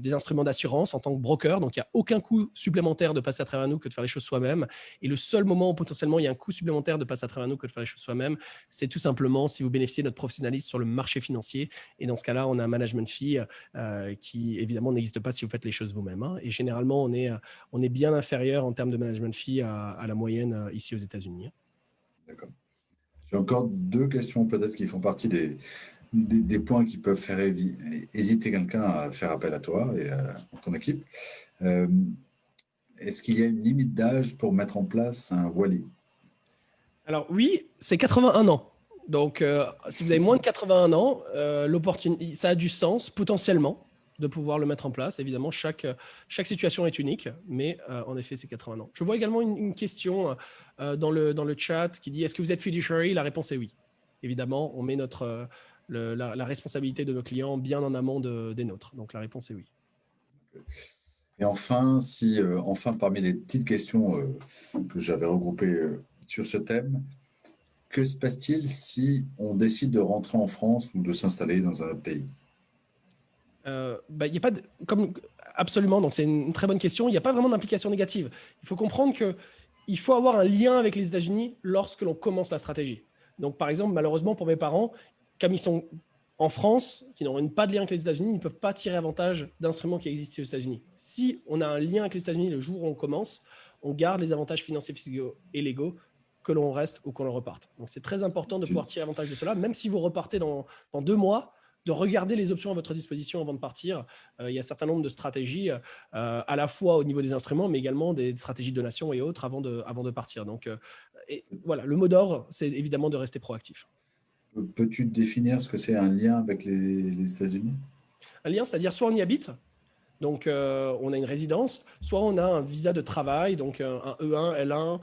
S2: des instruments d'assurance en tant que broker. Donc, il n'y a aucun coût supplémentaire de passer à travers nous que de faire les choses soi-même. Et le seul moment où potentiellement il y a un coût supplémentaire de passer à travers nous que de faire les choses soi-même, c'est tout simplement si vous bénéficiez de notre professionnalisme sur le marché financier. Et dans ce cas-là, on a un management fee qui, évidemment, n'existe pas si vous faites les choses vous-même. Hein. Et généralement, on est bien inférieur en termes de management fee à la moyenne ici aux États-Unis.
S1: D'accord. J'ai encore 2 questions peut-être qui font partie des points qui peuvent faire hésiter quelqu'un à faire appel à toi et à ton équipe. Est-ce qu'il y a une limite d'âge pour mettre en place un Wally?
S2: Alors oui, c'est 81 ans. Donc, si vous avez moins de 81 ans, ça a du sens potentiellement de pouvoir le mettre en place. Évidemment, chaque situation est unique, mais en effet, c'est 80 ans. Je vois également une question dans le chat qui dit « Est-ce que vous êtes fiduciary ?» La réponse est oui. Évidemment, on met la responsabilité de nos clients bien en amont des nôtres. Donc, la réponse est oui.
S1: Et enfin, parmi les petites questions que j'avais regroupées sur ce thème, que se passe-t-il si on décide de rentrer en France ou de s'installer dans un autre pays?
S2: Il y a pas absolument, donc c'est une très bonne question. Il n'y a pas vraiment d'implication négative. Il faut comprendre qu'il faut avoir un lien avec les États-Unis lorsque l'on commence la stratégie. Donc, par exemple, malheureusement pour mes parents, comme ils sont en France, qui n'ont pas de lien avec les États-Unis, ils ne peuvent pas tirer avantage d'instruments qui existent aux États-Unis. Si on a un lien avec les États-Unis le jour où on commence, on garde les avantages financiers, fiscaux et légaux, que l'on reste ou qu'on le reparte. Donc, c'est très important de pouvoir tirer avantage de cela, même si vous repartez dans 2 mois, de regarder les options à votre disposition avant de partir. Il y a un certain nombre de stratégies, à la fois au niveau des instruments, mais également des stratégies de donation et autres avant de partir. Donc, voilà, le mot d'ordre, c'est évidemment de rester proactif.
S1: Peux-tu définir ce que c'est un lien avec les États-Unis?
S2: Un lien, c'est-à-dire soit on y habite, donc on a une résidence, soit on a un visa de travail, donc un E1, L1.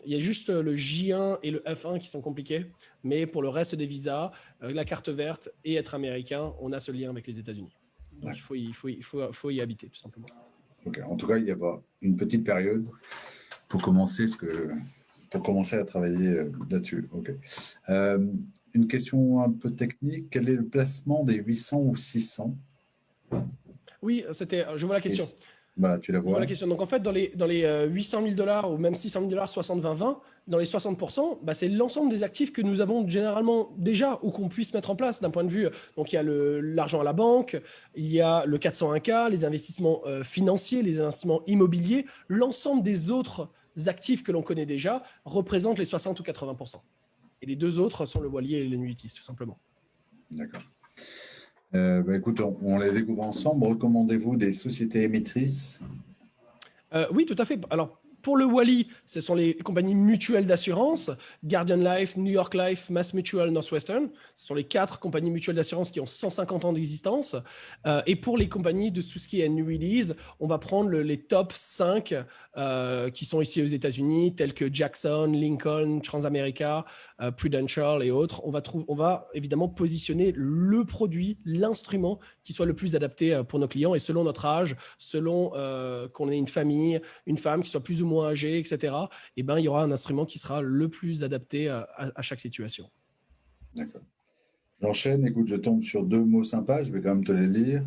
S2: Il y a juste le J1 et le F1 qui sont compliqués, mais pour le reste des visas, la carte verte et être américain, on a ce lien avec les États-Unis. Donc il faut y habiter, tout simplement.
S1: Ok. En tout cas, il y aura une petite période pour commencer à travailler là-dessus. Okay. Une question un peu technique, quel est le placement des 800 ou 600?
S2: Oui, je vois la question.
S1: Voilà, tu la vois.
S2: Je vois la question. Donc, en fait, dans les 800 000 $ ou même 600 000 $, 60-20-20, dans les 60%, c'est l'ensemble des actifs que nous avons généralement déjà ou qu'on puisse mettre en place d'un point de vue. Donc, il y a l'argent à la banque, il y a le 401K, les investissements financiers, les investissements immobiliers. L'ensemble des autres actifs que l'on connaît déjà représentent les 60 ou 80%. Et les 2 autres sont le Wally et l'annuities, tout simplement.
S1: D'accord. Écoute, on les découvre ensemble. Recommandez-vous des sociétés émettrices?
S2: Oui, tout à fait. Alors, pour le Wally, ce sont les compagnies mutuelles d'assurance, Guardian Life, New York Life, Mass Mutual, Northwestern. Ce sont les 4 compagnies mutuelles d'assurance qui ont 150 ans d'existence. Et pour les compagnies de tout ce qui est annuities, on va prendre les top 5 qui sont ici aux États-Unis, tels que Jackson, Lincoln, Transamerica, Prudential et autres. On va évidemment positionner le produit, l'instrument qui soit le plus adapté pour nos clients. Et selon notre âge, selon qu'on ait une famille, une femme qui soit plus ou moins âgée, etc., il y aura un instrument qui sera le plus adapté à chaque situation.
S1: D'accord. J'enchaîne. Écoute, je tombe sur 2 mots sympas. Je vais quand même te les lire.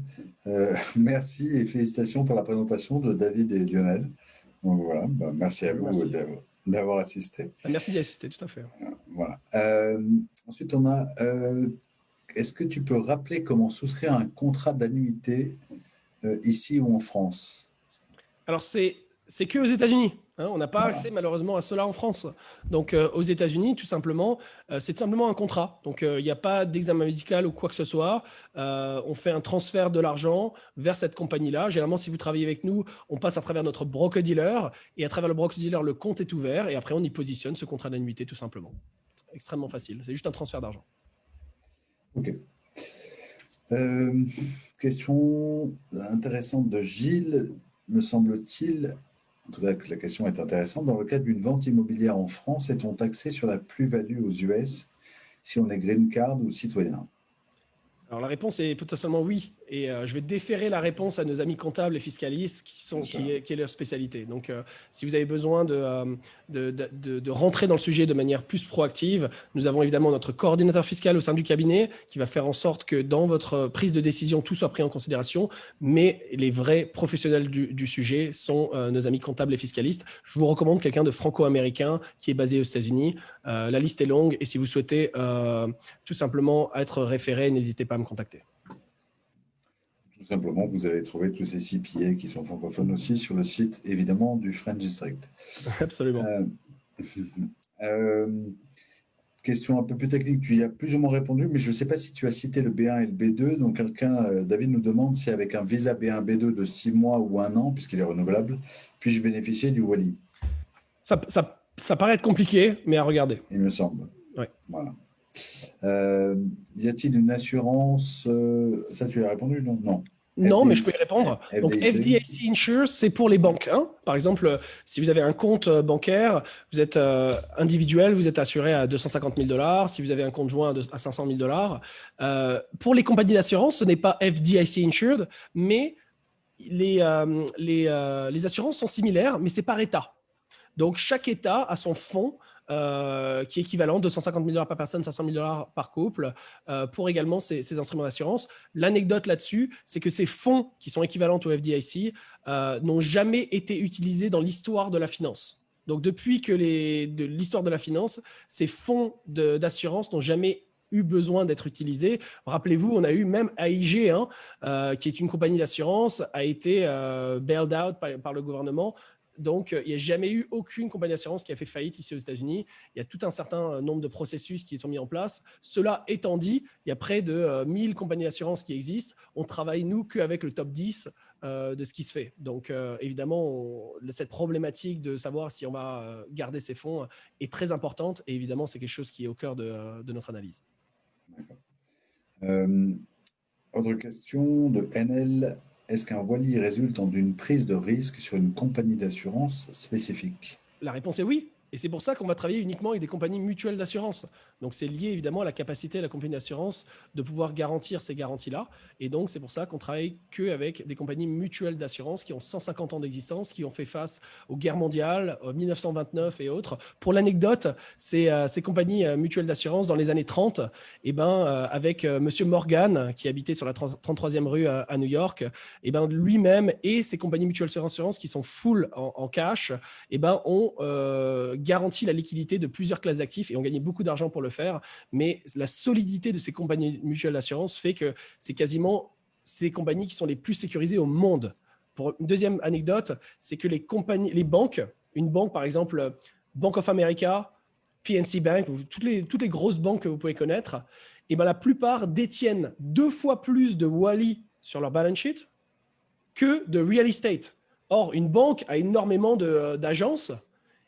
S1: Merci et félicitations pour la présentation de David et Lionel. Donc voilà, merci à vous d'avoir assisté.
S2: Merci d'y assister, tout à fait.
S1: Voilà. Ensuite, on a... est-ce que tu peux rappeler comment souscrire un contrat d'annuité ici ou en France?
S2: Alors, c'est C'est que aux États-Unis. Hein, on n'a pas
S1: Voilà.
S2: accès malheureusement à cela en France. Donc aux États-Unis, tout simplement, c'est simplement un contrat. Donc il n'y a pas d'examen médical ou quoi que ce soit. On fait un transfert de l'argent vers cette compagnie-là. Généralement, si vous travaillez avec nous, on passe à travers notre broker-dealer et à travers le broker-dealer, le compte est ouvert et après on y positionne ce contrat d'annuité tout simplement. Extrêmement facile. C'est juste un transfert d'argent.
S1: OK. Question intéressante de Gilles, me semble-t-il. En tout cas, la question est intéressante. Dans le cadre d'une vente immobilière en France, est-on taxé sur la plus-value aux US si on est green card ou citoyen?
S2: Alors la réponse est potentiellement oui. Et je vais déférer la réponse à nos amis comptables et fiscalistes qui est leur spécialité. Donc si vous avez besoin de rentrer dans le sujet de manière plus proactive, nous avons évidemment notre coordinateur fiscal au sein du cabinet qui va faire en sorte que dans votre prise de décision, tout soit pris en considération. Mais les vrais professionnels du sujet sont nos amis comptables et fiscalistes. Je vous recommande quelqu'un de franco-américain qui est basé aux États-Unis. La liste est longue et si vous souhaitez tout simplement être référé, n'hésitez pas à me contacter.
S1: Tout simplement, vous allez trouver tous ces CPA qui sont francophones aussi sur le site, évidemment, du French District.
S2: Absolument.
S1: Question un peu plus technique, tu y as plus ou moins répondu, mais je ne sais pas si tu as cité le B1 et le B2. Donc, David nous demande si avec un visa B1, B2 de 6 mois ou 1 an, puisqu'il est renouvelable, puis-je bénéficier du Wally?
S2: Ça paraît être compliqué, mais à regarder.
S1: Il me semble.
S2: Ouais.
S1: Voilà. Y a-t-il une assurance Ça, tu as répondu, non? Non.
S2: Non, mais je peux y répondre. Donc, FDIC Insure, c'est pour les banques. Hein. Par exemple, si vous avez un compte bancaire, vous êtes individuel, vous êtes assuré à 250 000 $. Si vous avez un compte joint à 500 000 $. Pour les compagnies d'assurance, ce n'est pas FDIC Insured, mais les assurances sont similaires, mais c'est par État. Donc, chaque État a son fonds qui est équivalent, 250 000 $ par personne, 500 000 $ par couple, pour également ces instruments d'assurance. L'anecdote là-dessus, c'est que ces fonds qui sont équivalents au FDIC n'ont jamais été utilisés dans l'histoire de la finance. Donc, depuis que de l'histoire de la finance, ces fonds d'assurance n'ont jamais eu besoin d'être utilisés. Rappelez-vous, on a eu même AIG, qui est une compagnie d'assurance, a été bailed out par le gouvernement. Donc, il n'y a jamais eu aucune compagnie d'assurance qui a fait faillite ici aux États-Unis. Il y a tout un certain nombre de processus qui sont mis en place. Cela étant dit, il y a près de 1000 compagnies d'assurance qui existent. On travaille, nous, qu'avec le top 10 de ce qui se fait. Donc, évidemment, cette problématique de savoir si on va garder ces fonds est très importante. Et évidemment, c'est quelque chose qui est au cœur de notre analyse.
S1: Autre question de NL. Est-ce qu'un Wally résulte d'une prise de risque sur une compagnie d'assurance spécifique?
S2: La réponse est oui. Et c'est pour ça qu'on va travailler uniquement avec des compagnies mutuelles d'assurance. Donc, c'est lié évidemment à la capacité de la compagnie d'assurance de pouvoir garantir ces garanties-là. Et donc, c'est pour ça qu'on travaille qu'avec des compagnies mutuelles d'assurance qui ont 150 ans d'existence, qui ont fait face aux guerres mondiales, 1929 et autres. Pour l'anecdote, ces compagnies mutuelles d'assurance, dans les années 30, avec M. Morgan, qui habitait sur la 33e rue à New York, lui-même et ces compagnies mutuelles d'assurance qui sont full en cash, ont garantit la liquidité de plusieurs classes d'actifs et ont gagné beaucoup d'argent pour le faire. Mais la solidité de ces compagnies mutuelles d'assurance fait que c'est quasiment ces compagnies qui sont les plus sécurisées au monde. Pour une deuxième anecdote, c'est que les banques, une banque par exemple, Bank of America, PNC Bank, toutes les grosses banques que vous pouvez connaître, la plupart détiennent 2 fois plus de Wally sur leur balance sheet que de real estate. Or, une banque a énormément d'agences.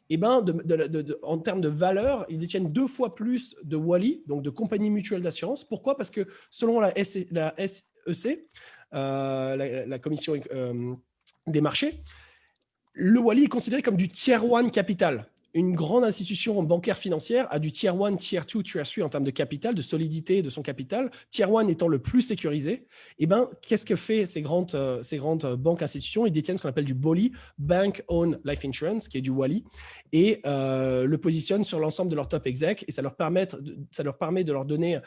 S2: En termes de valeur, ils détiennent 2 fois plus de Wally, donc de compagnies mutuelles d'assurance. Pourquoi? Parce que selon la SEC, la Commission des marchés, le Wally est considéré comme du Tier 1 capital. Une grande institution bancaire financière a du Tier 1, Tier 2, Tier 3 en termes de capital, de solidité de son capital. Tier 1 étant le plus sécurisé. Qu'est-ce que fait ces grandes banques institutions? Ils détiennent ce qu'on appelle du BOLI, Bank Owned Life Insurance, qui est du Wally, et le positionnent sur l'ensemble de leur top exec. Et ça leur permet de leur donner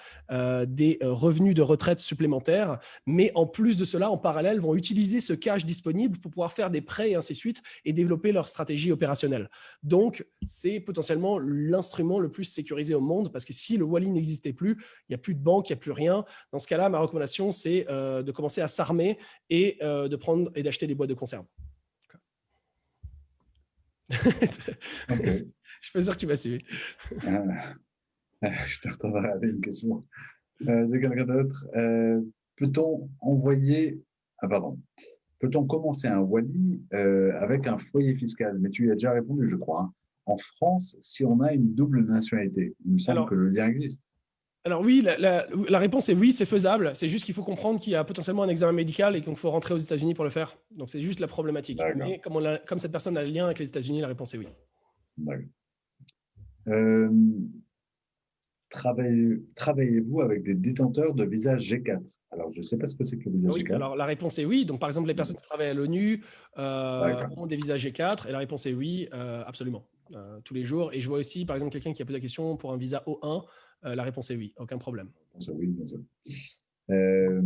S2: des revenus de retraite supplémentaires. Mais en plus de cela, en parallèle, vont utiliser ce cash disponible pour pouvoir faire des prêts et ainsi de suite et développer leur stratégie opérationnelle. Donc, c'est potentiellement l'instrument le plus sécurisé au monde parce que si le Wally n'existait plus, il n'y a plus de banque, il n'y a plus rien. Dans ce cas-là, ma recommandation, c'est de commencer à s'armer et de prendre et d'acheter des boîtes de conserve.
S1: Ok.
S2: Je suis pas sûr que tu m'as suivi.
S1: Euh, je te regarder une question de quelqu'un d'autre. Peut-on envoyer... Ah, pardon. Peut-on commencer un Wally avec un foyer fiscal? Mais tu y as déjà répondu, je crois, hein. En France, si on a une double nationalité, il me semble que
S2: Alors,
S1: le lien existe.
S2: alors oui, la réponse est oui, c'est faisable. C'est juste qu'il faut comprendre qu'il y a potentiellement un examen médical et qu'il faut rentrer aux États-Unis pour le faire. Donc c'est juste la problématique.
S1: D'accord.
S2: Mais comme cette personne a le lien avec les États-Unis, la réponse est oui.
S1: D'accord. Euh, travaillez-vous avec des détenteurs de visa G4? Alors, je ne sais pas ce que c'est que le visa
S2: Oui,
S1: G4.
S2: alors la réponse est oui. Donc par exemple, les personnes qui travaillent à l'ONU
S1: D'accord.
S2: ont des visas G4 et la réponse est oui, absolument, tous les jours. Et je vois aussi, par exemple, quelqu'un qui a posé la question pour un visa O1, la réponse est oui, aucun problème.
S1: Bien sûr, oui, bien sûr. Euh,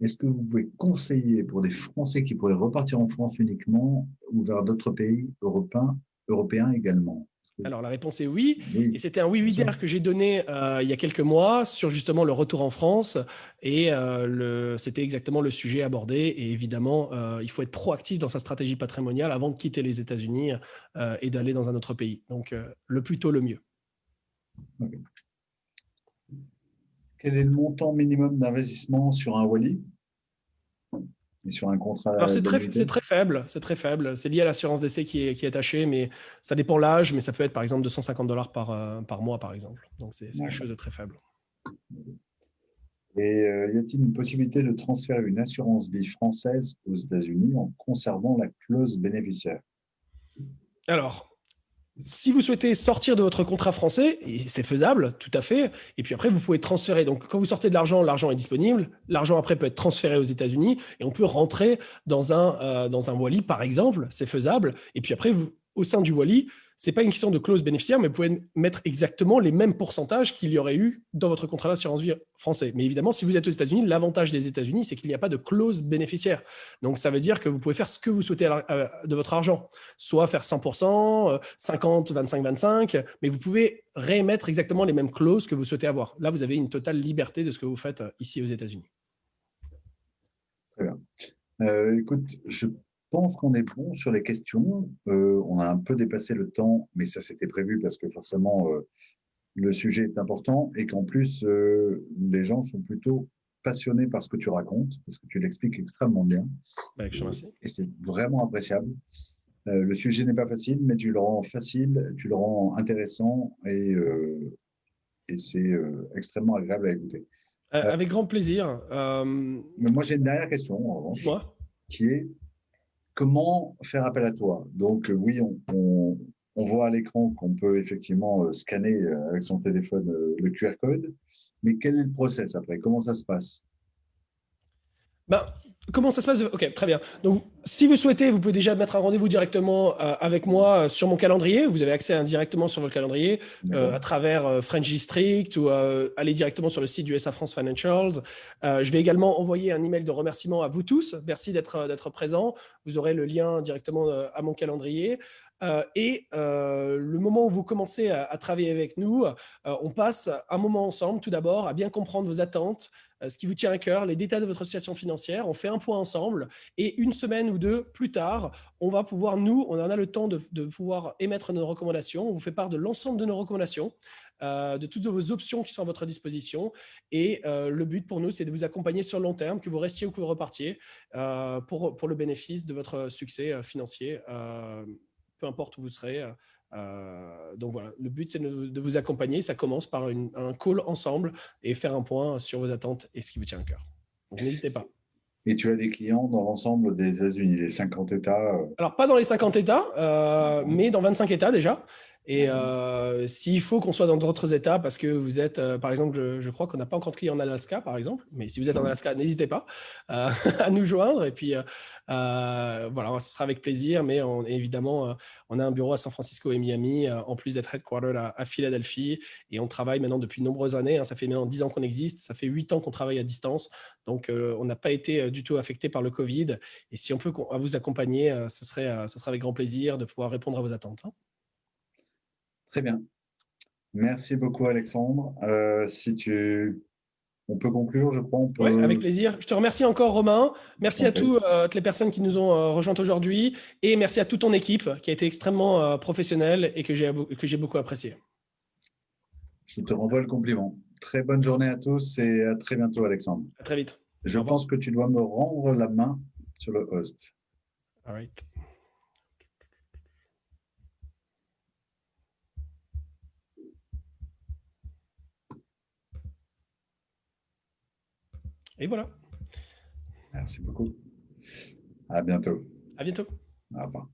S1: Est-ce que vous pouvez conseiller pour des Français qui pourraient repartir en France uniquement ou vers d'autres pays européens également?
S2: Alors la réponse est oui, et
S1: Oui,
S2: c'était un
S1: bien
S2: oui-oui
S1: sûr.
S2: d'air que j'ai donné il y a quelques mois sur justement le retour en France, et c'était exactement le sujet abordé. Et évidemment, il faut être proactif dans sa stratégie patrimoniale avant de quitter les États-Unis et d'aller dans un autre pays. Donc le plus tôt, le mieux.
S1: Ok. Quel est le montant minimum d'investissement sur un Wally et sur un
S2: Alors
S1: contrat
S2: c'est
S1: d'annuité?
S2: très faible, c'est très faible. C'est lié à l'assurance d'essai qui est tachée, mais ça dépend l'âge, mais ça peut être par exemple $250 par mois, par exemple. Donc c'est quelque
S1: D'accord.
S2: chose de très faible.
S1: Et y a-t-il une possibilité de transférer une assurance vie française aux États-Unis en conservant la clause bénéficiaire?
S2: Alors, si vous souhaitez sortir de votre contrat français, et c'est faisable, tout à fait, et puis après, vous pouvez transférer. Donc, quand vous sortez de l'argent, l'argent est disponible. L'argent, après, peut être transféré aux États-Unis et on peut rentrer dans un Wally, par exemple. C'est faisable. Et puis après, au sein du Wally, ce n'est pas une question de clause bénéficiaire, mais vous pouvez mettre exactement les mêmes pourcentages qu'il y aurait eu dans votre contrat d'assurance vie français. Mais évidemment, si vous êtes aux États-Unis, l'avantage des États-Unis, c'est qu'il n'y a pas de clause bénéficiaire. Donc, ça veut dire que vous pouvez faire ce que vous souhaitez de votre argent, soit faire 100%, 50, 25, 25, mais vous pouvez réémettre exactement les mêmes clauses que vous souhaitez avoir. Là, vous avez une totale liberté de ce que vous faites ici aux États-Unis.
S1: Très bien. Écoute, je pense qu'on est bon sur les questions. On a un peu dépassé le temps, mais ça c'était prévu parce que forcément le sujet est important et qu'en plus les gens sont plutôt passionnés par ce que tu racontes, parce que tu l'expliques extrêmement bien
S2: Je te remercie.
S1: et c'est vraiment appréciable. Le sujet n'est pas facile, mais tu le rends facile, tu le rends intéressant et c'est extrêmement agréable à écouter.
S2: Avec grand plaisir.
S1: Mais moi j'ai une dernière question en revanche,
S2: Dis-moi.
S1: qui est comment faire appel à toi? Donc, oui, on voit à l'écran qu'on peut effectivement scanner avec son téléphone le QR code, mais quel est le process après? Comment ça se passe?
S2: Ben, comment ça se passe Ok, très bien. Donc, si vous souhaitez, vous pouvez déjà mettre un rendez-vous directement avec moi sur mon calendrier. Vous avez accès directement sur votre calendrier à
S1: D'accord?
S2: travers French District ou aller directement sur le site du SA France Financials. Je vais également envoyer un email de remerciement à vous tous. Merci d'être présents. Vous aurez le lien directement à mon calendrier. Le moment où vous commencez à travailler avec nous, on passe un moment ensemble, tout d'abord, à bien comprendre vos attentes, ce qui vous tient à cœur, les détails de votre situation financière. On fait un point ensemble et une semaine ou deux plus tard, on va pouvoir, on en a le temps de pouvoir émettre nos recommandations. On vous fait part de l'ensemble de nos recommandations, de toutes vos options qui sont à votre disposition. Et le but pour nous, c'est de vous accompagner sur le long terme, que vous restiez ou que vous repartiez, pour le bénéfice de votre succès financier, peu importe où vous serez. Donc voilà, le but, c'est de vous accompagner. Ça commence par un call ensemble et faire un point sur vos attentes et ce qui vous tient à cœur. Donc n'hésitez pas.
S1: Et tu as des clients dans l'ensemble des États-Unis, les 50 États.
S2: Alors, pas dans les 50 États, mais dans 25 États déjà. Et
S1: D'accord.
S2: s'il faut qu'on soit dans d'autres États, parce que vous êtes, par exemple, je crois qu'on n'a pas encore de clients en Alaska, par exemple, mais si vous êtes en Alaska, n'hésitez pas à nous joindre. Et puis, voilà, ce sera avec plaisir. Mais évidemment, on a un bureau à San Francisco et Miami, en plus d'être headquartered à Philadelphie. Et on travaille maintenant depuis de nombreuses années. Ça fait maintenant 10 ans qu'on existe. Ça fait 8 ans qu'on travaille à distance. Donc, on n'a pas été du tout affecté par le Covid. Et si on peut vous accompagner, ce serait avec grand plaisir de pouvoir répondre à vos attentes.
S1: Très bien. Merci beaucoup, Alexandre. Si tu On peut conclure, je crois. On peut...
S2: Oui, avec plaisir. Je te remercie encore, Romain. Merci à
S1: Ok.
S2: toutes les personnes qui nous ont rejointes aujourd'hui. Et merci à toute ton équipe qui a été extrêmement professionnelle et que j'ai beaucoup apprécié.
S1: Je te renvoie le compliment. Très bonne journée à tous et à très bientôt, Alexandre.
S2: À très vite.
S1: Je
S2: Au revoir.
S1: pense que tu dois me rendre la main sur le host.
S2: All right. Et voilà.
S1: Merci beaucoup. À bientôt.
S2: À bientôt.
S1: Au revoir.